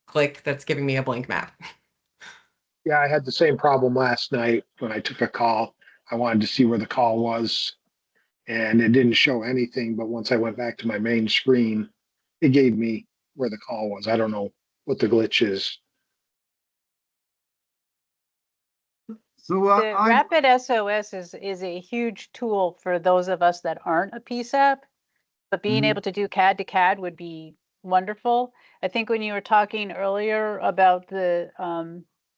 click that's giving me a blank map. Yeah, I had the same problem last night when I took a call. I wanted to see where the call was, and it didn't show anything. But once I went back to my main screen, it gave me where the call was. I don't know what the glitch is. So The Rapid SOS is a huge tool for those of us that aren't a PSAP, but being Mhm. able to do CAD to CAD would be wonderful. I think when you were talking earlier about the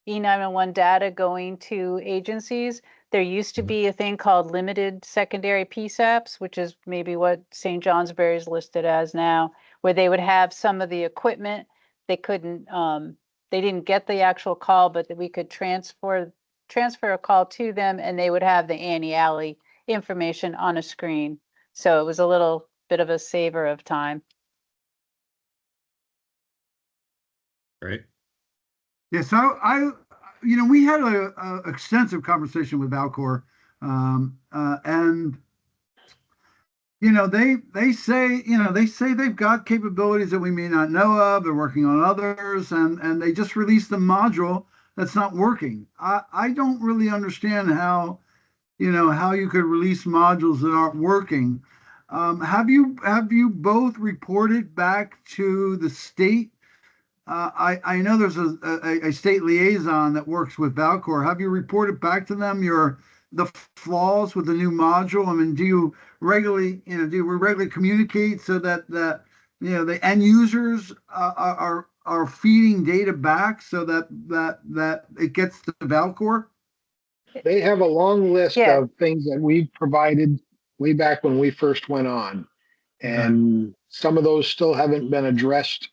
E911 data going to agencies, there used to be a thing called limited secondary PSAPs, which is maybe what St. Johnsbury is listed as now, where they would have some of the equipment. They couldn't, they didn't get the actual call, but we could transfer a call to them and they would have the Annie Alley information on a screen. So it was a little bit of a saver of time. Great. Yeah, so we had a extensive conversation with Valcor, and they say they've got capabilities that we may not know of. They're working on others, and they just released a module that's not working. I don't really understand how you could release modules that aren't working. Have you both reported back to the state? I know there's a state liaison that works with Valcor. Have you reported back to them the flaws with the new module? I mean, do we regularly communicate so that the end users are feeding data back so that it gets to Valcor? They have a long list Yeah. of things that we've provided way back when we first went on. And some of those still haven't been addressed.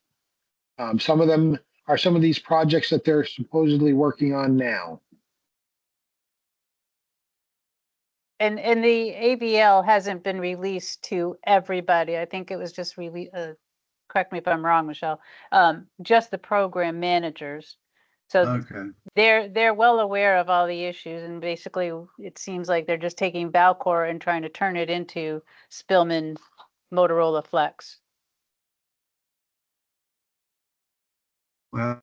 Some of them are some of these projects that they're supposedly working on now. And the AVL hasn't been released to everybody. I think it was just released, correct me if I'm wrong, Michelle, just the program managers. So Okay. they're well aware of all the issues, and basically it seems like they're just taking Valcor and trying to turn it into Spillman Motorola Flex. Well,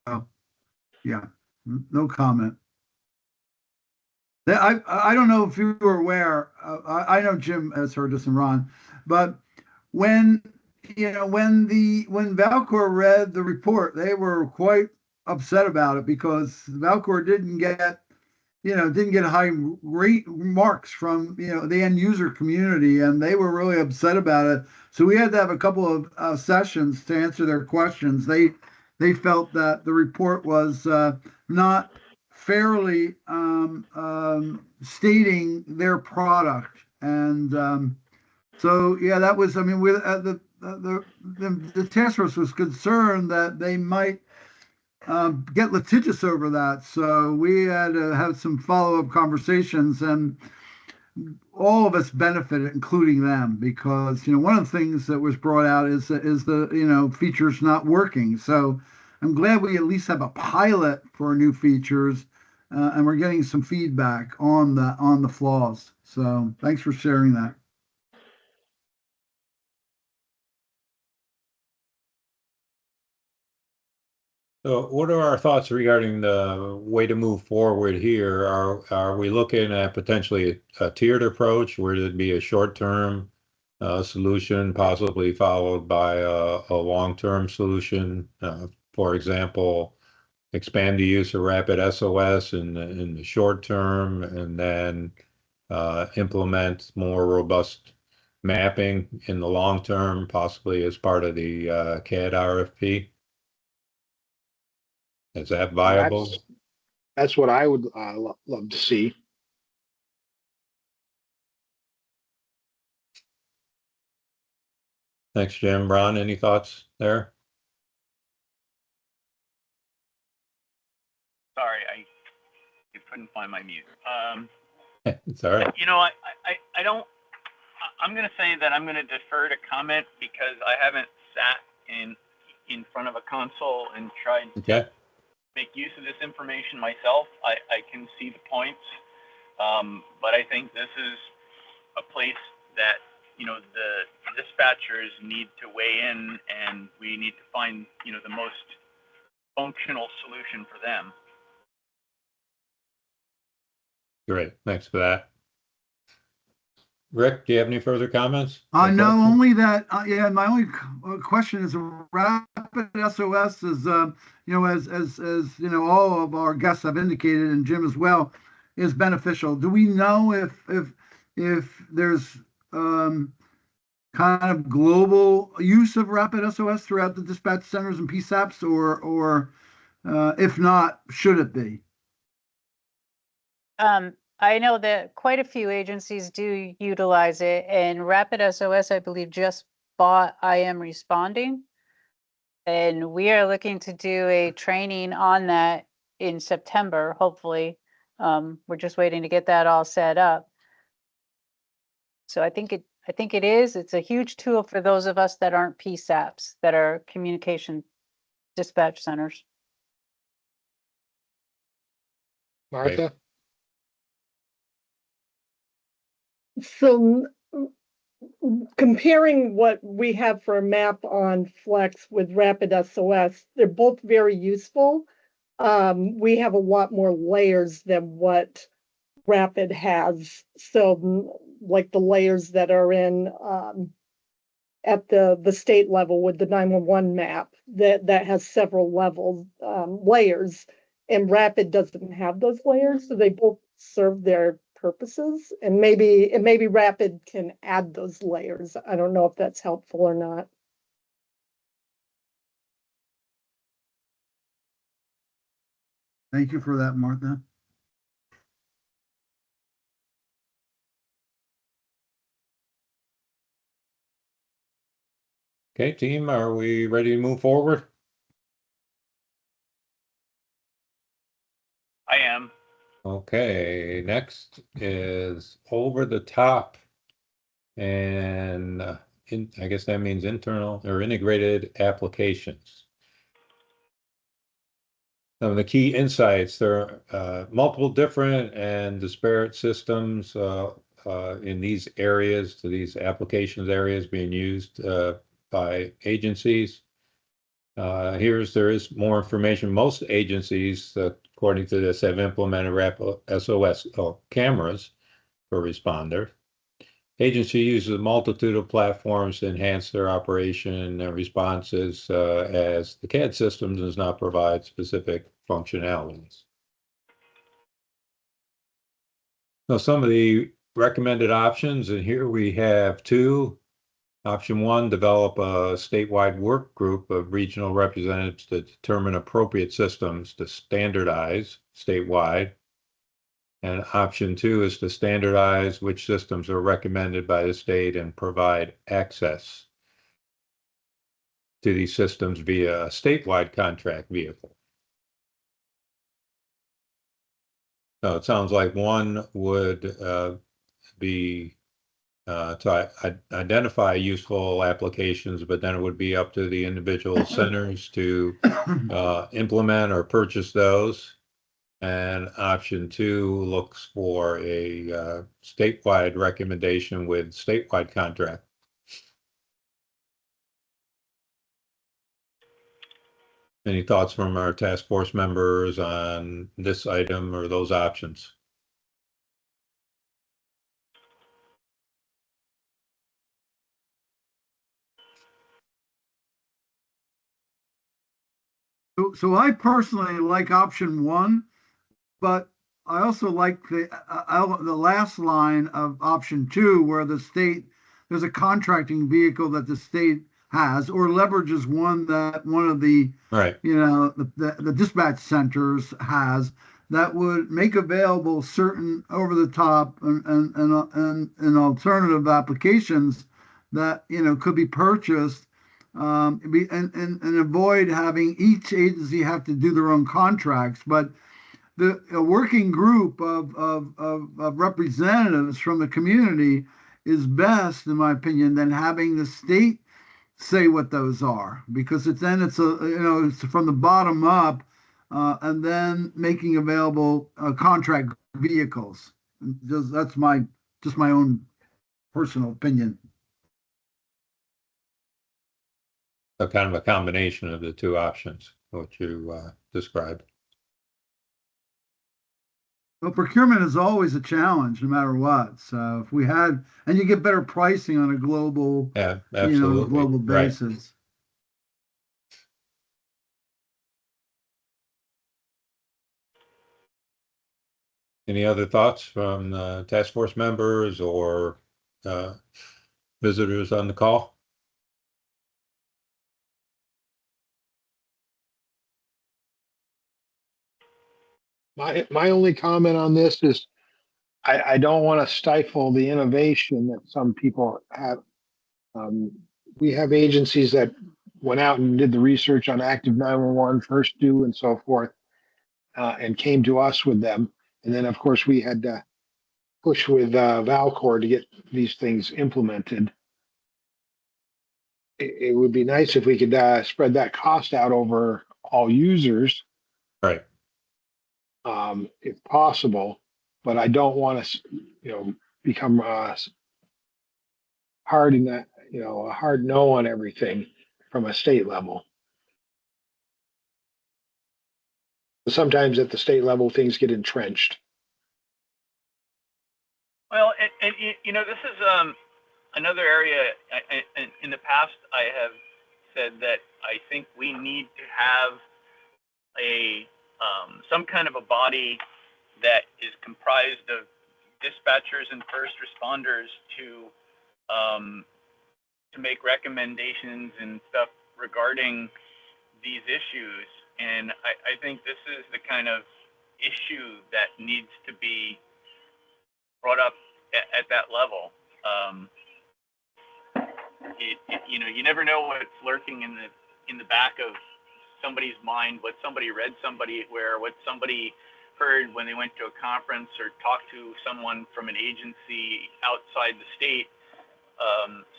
yeah, no comment. I don't know if you were aware. I know Jim has heard this and Ron, but when when Valcor read the report, they were quite upset about it because Valcor didn't get high rate marks from the end user community, and they were really upset about it. So we had to have a couple of sessions to answer their questions. They felt that the report was not fairly stating their product, and so yeah, that was. I mean, with the task force was concerned that they might get litigious over that. So we had to have some follow-up conversations, and all of us benefited, including them, because one of the things that was brought out is the features not working. So I'm glad we at least have a pilot for new features, and we're getting some feedback on the flaws. So thanks for sharing that. So what are our thoughts regarding the way to move forward here? Are we looking at potentially a tiered approach where there'd be a short-term solution, possibly followed by a long-term solution? For example, expand the use of rapid SOS in the short term, and then implement more robust mapping in the long term, possibly as part of the CAD RFP. Is that viable? That's what I would love to see. Thanks, Jim. Ron, any thoughts there? Sorry, I couldn't find my mute. It's all right. I don't. I'm going to say that I'm going to defer to comment because I haven't sat in front of a console and tried to make use of this information myself. I can see the points, but I think this is a place that the dispatchers need to weigh in, and we need to find the most functional solution for them. Great. Thanks for that. Rick, do you have any further comments? No, only that. Yeah, my only question is: rapid SOS is, as all of our guests have indicated, and Jim as well, is beneficial. Do we know if there's kind of global use of rapid SOS throughout the dispatch centers and PSAPs, or if not, should it be? I know that quite a few agencies do utilize it, and Rapid SOS, I believe, just bought IM Responding. And we are looking to do a training on that in September, hopefully. We're just waiting to get that all set up. So I think I think it is. It's a huge tool for those of us that aren't PSAPs, that are communication dispatch centers. Martha? So comparing what we have for a map on Flex with Rapid SOS, they're both very useful. We have a lot more layers than what Rapid has. So like the layers that are in at the state level with the 911 map that has several levels, layers, and Rapid doesn't have those layers, so they both serve their purposes, and maybe Rapid can add those layers. I don't know if that's helpful or not. Thank you for that, Martha. Okay, team, are we ready to move forward? I am. Okay, next is over the top. And I guess that means internal or integrated applications. Some of the key insights, there are multiple different and disparate systems in these areas, to these applications areas being used by agencies. There is more information. Most agencies, according to this, have implemented SOS cameras for responder. Agency uses a multitude of platforms to enhance their operation and responses as the CAD system does not provide specific functionalities. Now, some of the recommended options, and here we have two. Option one, develop a statewide work group of regional representatives to determine appropriate systems to standardize statewide. And option two is to standardize which systems are recommended by the state and provide access to these systems via a statewide contract vehicle. So it sounds like one would be to identify useful applications, but then it would be up to the individual centers to implement or purchase those. And option two looks for a statewide recommendation with statewide contract. Any thoughts from our task force members on this item or those options? So I personally like option one, but I also like the last line of option two, where there's a contracting vehicle that the state has or leverages one that one of the Right. The dispatch centers has, that would make available certain over the top and alternative applications that could be purchased, and avoid having each agency have to do their own contracts. But a working group of representatives from the community is best, in my opinion, than having the state say what those are, because it's from the bottom up, and then making available contract vehicles. That's my own personal opinion. So kind of a combination of the two options, what you described. Well, procurement is always a challenge, no matter what. So if we had, and you get better pricing on a global, absolutely. Global basis. Right. Any other thoughts from task force members or visitors on the call? My only comment on this is I don't want to stifle the innovation that some people have. We have agencies that went out and did the research on active 911, first due, and so forth, and came to us with them. And then, of course, we had push with Valcor to get these things implemented. It would be nice if we could spread that cost out over all users, Right. if possible. But I don't want to, become hard in that, a hard no on everything from a state level. Sometimes at the state level, things get entrenched. Well, and this is another area. In the past, I have said that I think we need to have a some kind of a body that is comprised of dispatchers and first responders to make recommendations and stuff regarding these issues. And I think this is the kind of issue that needs to be brought up at that level. You never know what's lurking in the back of somebody's mind, what somebody read what somebody heard when they went to a conference or talked to someone from an agency outside the state.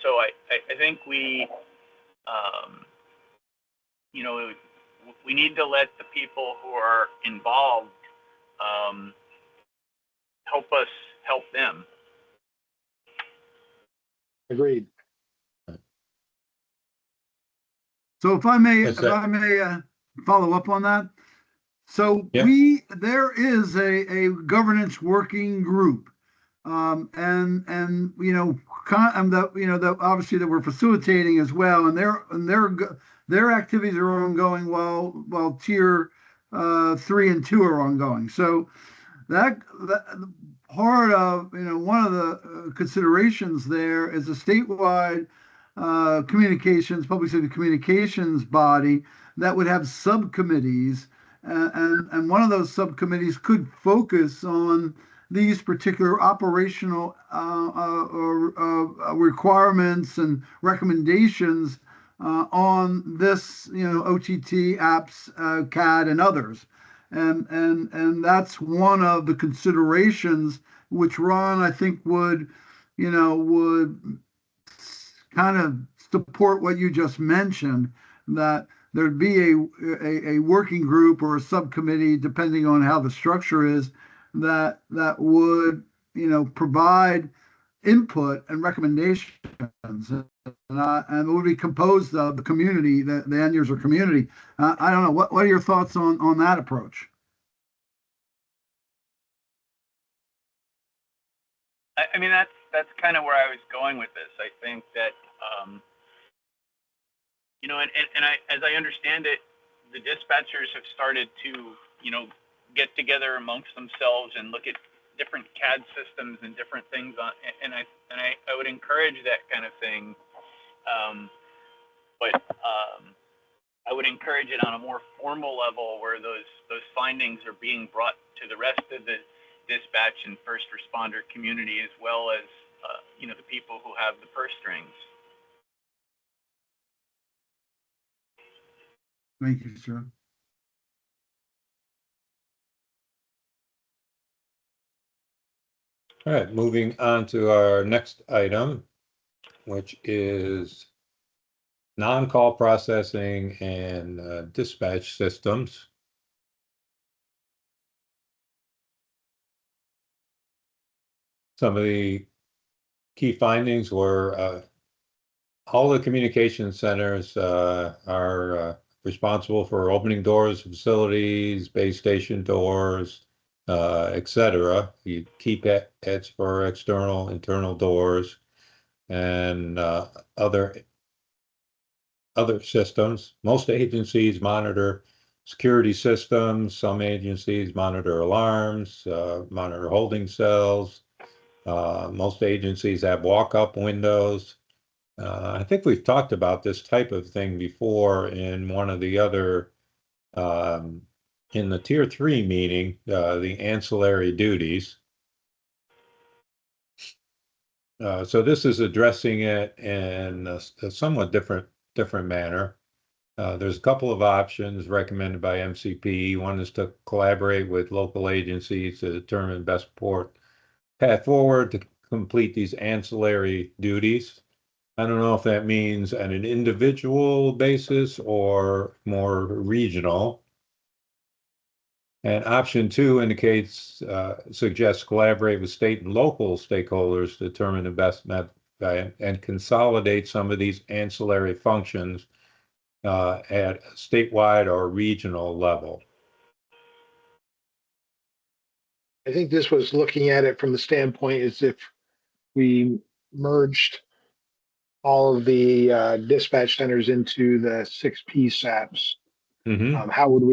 So I think we need to let the people who are involved help us help them. Agreed. So if I may, What's that? follow up on that. So Yeah. there is a governance working group, and that obviously that we're facilitating as well, and their activities are ongoing while tier 3 and 2 are ongoing. So that part of one of the considerations there is a statewide public safety communications body that would have subcommittees, and one of those subcommittees could focus on these particular operational requirements and recommendations on this, OTT apps, CAD and others. And that's one of the considerations which Ron, I think, would kind of support what you just mentioned, that there'd be a working group or a subcommittee, depending on how the structure is, that would provide input and recommendations, and it would be composed of the community, the end user community. I don't know, what are your thoughts on that approach? I mean, that's kind of where I was going with this. I think that as I understand it, the dispatchers have started to get together amongst themselves and look at different CAD systems and different things and I would encourage that kind of thing, but I would encourage it on a more formal level where those findings are being brought to the rest of the dispatch and first responder community, as well as the people who have the purse strings. Thank you, sir. All right, moving on to our next item, which is non-call processing and dispatch systems. Some of the key findings were all the communication centers are responsible for opening doors, facilities, base station doors, etc. You keep heads for external, internal doors, and other systems. Most agencies monitor security systems. Some agencies monitor alarms, monitor holding cells. Most agencies have walk-up windows. I think we've talked about this type of thing before in one of the other, in the tier 3 meeting, the ancillary duties. So this is addressing it in a somewhat different manner. There's a couple of options recommended by MCP. One is to collaborate with local agencies to determine best path forward to complete these ancillary duties. I don't know if that means on an individual basis or more regional. And option 2 indicates, suggests collaborate with state and local stakeholders to determine the best method and consolidate some of these ancillary functions at statewide or regional level. I think this was looking at it from the standpoint as if we merged all of the dispatch centers into the 6 PSAPs. Mm-hmm. How would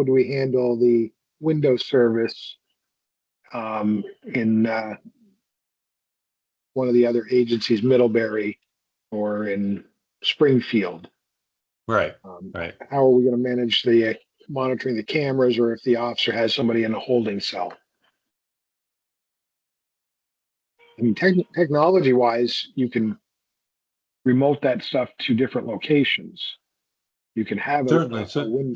we handle the window service in one of the other agencies, Middlebury, or in Springfield? Right, right. How are we going to manage the monitoring the cameras, or if the officer has somebody in a holding cell? I mean, technology wise, you can remote that stuff to different locations. You can have Certainly,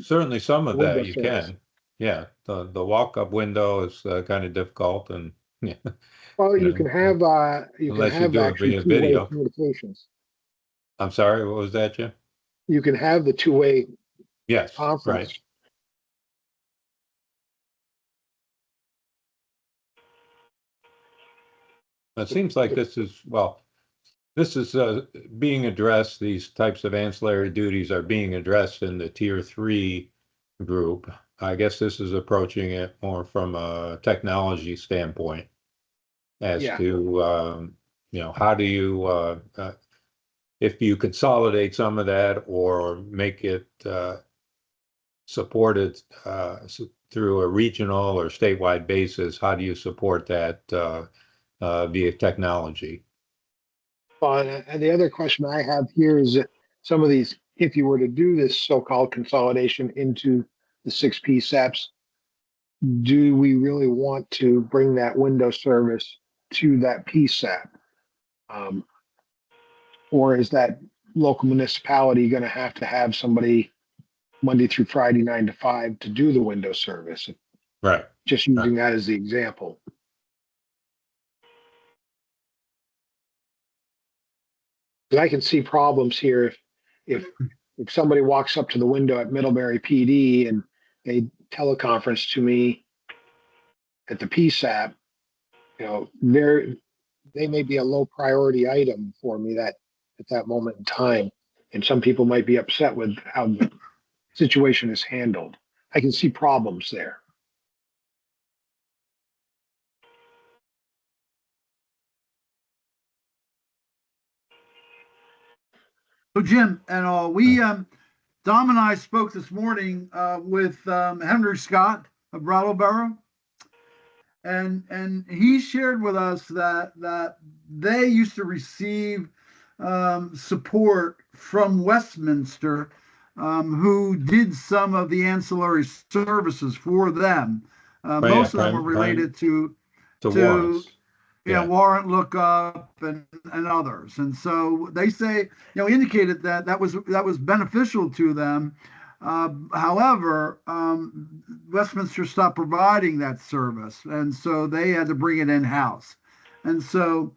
certainly some of window that you service. can. Yeah, the walk-up window is kind of difficult, and yeah, Well, you you know, can have unless you do it actually via two-way video. communications. I'm sorry, what was that, Jim? You can have the two-way Yes, conference. right. It seems like this is, well, this is being addressed, these types of ancillary duties are being addressed in the Tier 3 group. I guess this is approaching it more from a technology standpoint as Yeah. to, how do you, if you consolidate some of that or make it supported through a regional or statewide basis, how do you support that via technology? And the other question I have here is that some of these, if you were to do this so-called consolidation into the 6 PSAPs, do we really want to bring that window service to that PSAP? Or is that local municipality going to have somebody Monday through Friday, 9 to 5 to do the window service? Right. Just using that as the example. Because I can see problems here if somebody walks up to the window at Middlebury PD and they teleconference to me at the PSAP, they may be a low priority item for me that at that moment in time, and some people might be upset with how the situation is handled. I can see problems there. So Jim and all, Dom and I spoke this morning with Henry Scott of Brattleboro, and he shared with us that they used to receive support from Westminster, who did some of the ancillary services for them. Most of them were related to warrants. Warrant lookup and others. And so they say, indicated that was beneficial to them. However, Westminster stopped providing that service, and so they had to bring it in-house. And so,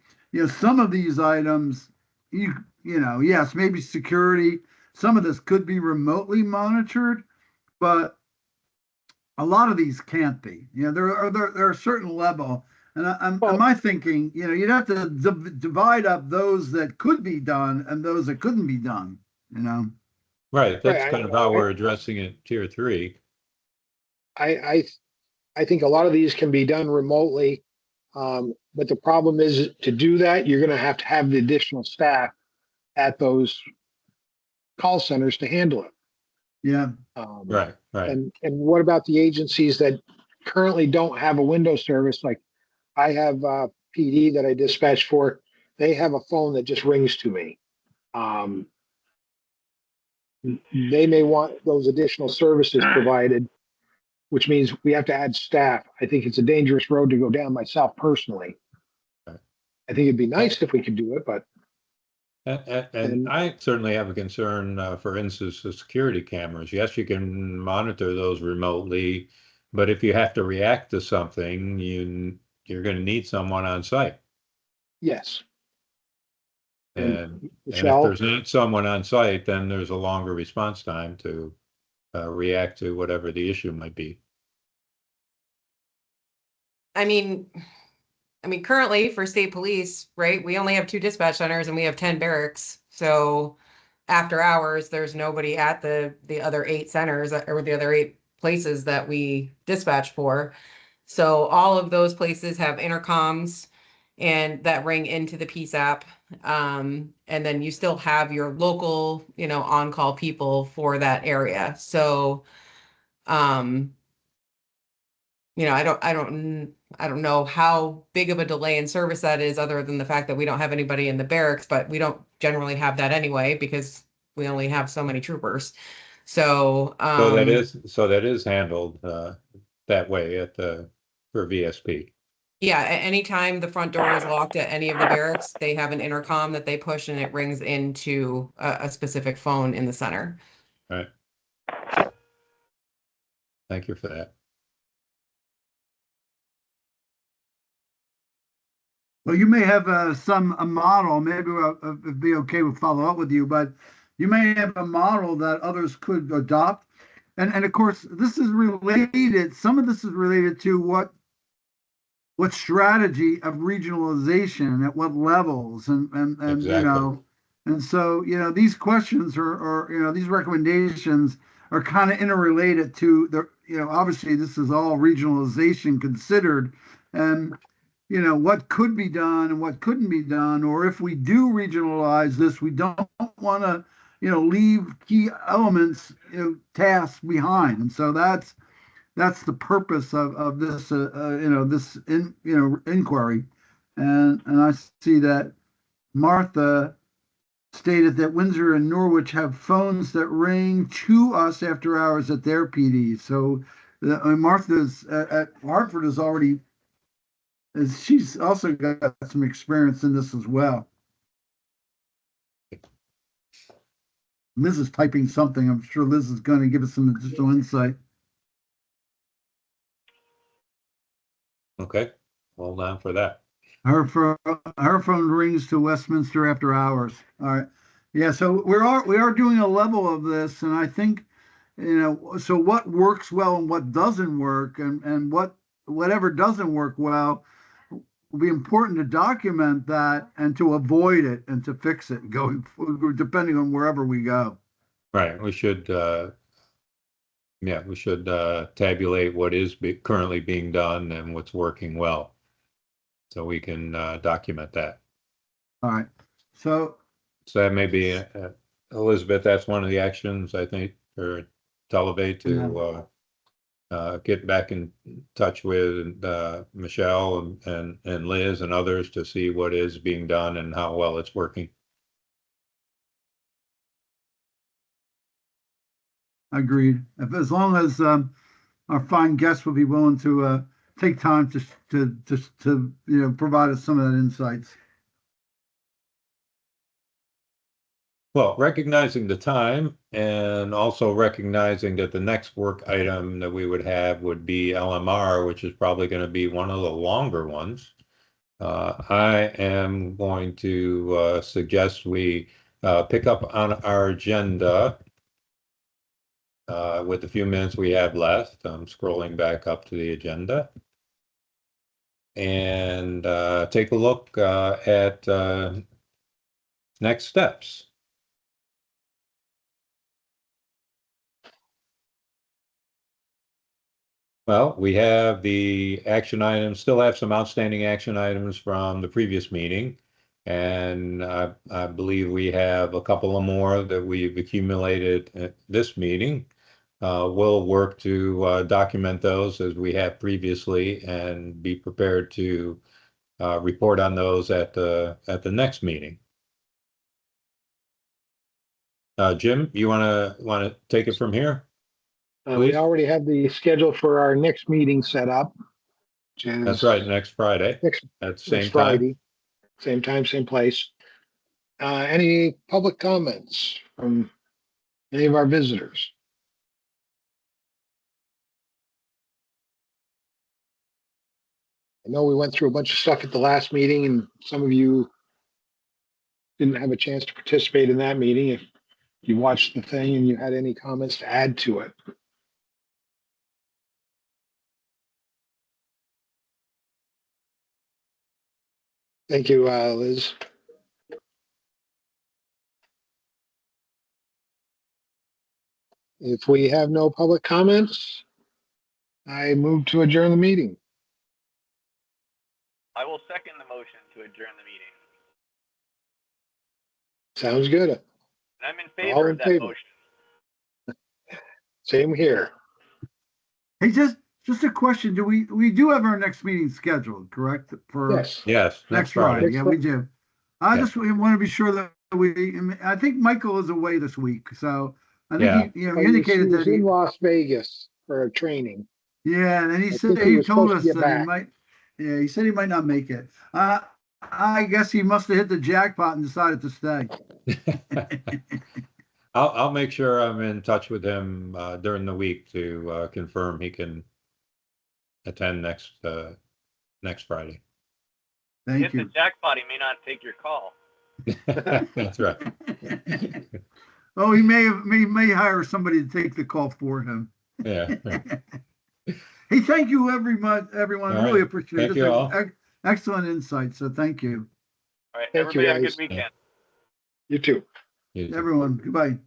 some of these items, yes, maybe security, some of this could be remotely monitored, but a lot of these can't be. There are a certain level. And my thinking, you'd have to divide up those that could be done and those that couldn't be done, Right. That's kind of how we're addressing it, Tier 3. I think a lot of these can be done remotely. But the problem is, to do that, you're going to have the additional staff at those call centers to handle it. Yeah. Right. And what about the agencies that currently don't have a window service? Like I have PD that I dispatch for. They have a phone that just rings to me. They may want those additional services provided, which means we have to add staff. I think it's a dangerous road to go down myself personally. Right. I think it'd be nice if we could do it, but. And I certainly have a concern, for instance, the security cameras. Yes, you can monitor those remotely, but if you have to react to something, you're going to need someone on site. Yes. And if Michelle? there's not someone on site, then there's a longer response time to react to whatever the issue might be. I mean, currently for state police, right, we only have 2 dispatch centers and we have 10 barracks. So after hours, there's nobody at the other 8 centers or the other 8 places that we dispatch for. So all of those places have intercoms and that ring into the PSAP. And then you still have your local, on-call people for that area. So, I don't know how big of a delay in service that is, other than the fact that we don't have anybody in the barracks, but we don't generally have that anyway because we only have so many troopers. So, So that is handled that way for VSP. yeah, anytime the front door is locked at any of the barracks, they have an intercom that they push and it rings into a specific phone in the center. All right. Thank you for that. Well, you may have a model, maybe it'd be okay with follow up with you, but you may have a model that others could adopt. And of course, this is related, some of this is related to what strategy of regionalization at what levels and Exactly. and so, these questions or these recommendations are kind of interrelated to obviously this is all regionalization considered and what could be done and what couldn't be done, or if we do regionalize this, we don't want to, leave key elements, tasks behind. And so that's the purpose of this, this inquiry. And I see that Martha stated that Windsor and Norwich have phones that ring to us after hours at their PD. So Martha's at Hartford is already, she's also got some experience in this as well. Liz is typing something. I'm sure Liz is going to give us some additional insight. Okay. Hold on for that. Her phone rings to Westminster after hours. All right. Yeah, so we are doing a level of this, and I think, so what works well and what doesn't work, and whatever doesn't work well will be important to document that and to avoid it and to fix it going forward, depending on wherever we go. Right. We should tabulate what is currently being done and what's working well, so we can document that. All right. So that may be Elizabeth. That's one of the actions I think for Televate to get back in touch with Michelle and Liz and others to see what is being done and how well it's working. Agreed. As long as our fine guests will be willing to take time to provide us some of that insights. Well, recognizing the time and also recognizing that the next work item that we would have would be LMR, which is probably going to be one of the longer ones. I am going to suggest we pick up on our agenda with the few minutes we have left. I'm scrolling back up to the agenda and take a look at next steps. Well, we have the action items, still have some outstanding action items from the previous meeting. And I believe we have a couple of more that we've accumulated at this meeting. We'll work to document those as we have previously and be prepared to report on those at the next meeting. Jim, you want to take it from here? We already have the schedule for our next meeting set up. That's right, next Friday at the same Friday, time. same time, same place. Any public comments from any of our visitors? I know we went through a bunch of stuff at the last meeting, and some of you didn't have a chance to participate in that meeting. If you watched the thing and you had any comments to add to it. Thank you, Liz. If we have no public comments, I move to adjourn the meeting. I will second the motion to adjourn the meeting. Sounds good. And I'm in All favor in of that favor. motion. Same here. Hey, just a question. We do have our next meeting scheduled, correct? For Yes. Yes, next Friday. Next Yeah, we do. I Yeah. just want to be sure that I think Michael is away this week. So I think Yeah. he He indicated was that in Las Vegas for a training. yeah, and then he I said think he he was told supposed to us get that he back. might. Yeah, he said he might not make it. I guess he must have hit the jackpot and decided to stay. I'll make sure I'm in touch with him during the week to confirm he can attend next Friday. Thank Hit the you. jackpot, he may not take your call. That's right. Oh, he may hire somebody to take the call for him. Yeah. Hey, thank you, everyone. All Really right. appreciate it. Thank you all. Excellent insight. So thank you, All right, Thank you, everybody have a guys. good weekend. You too. You too. everyone. Goodbye.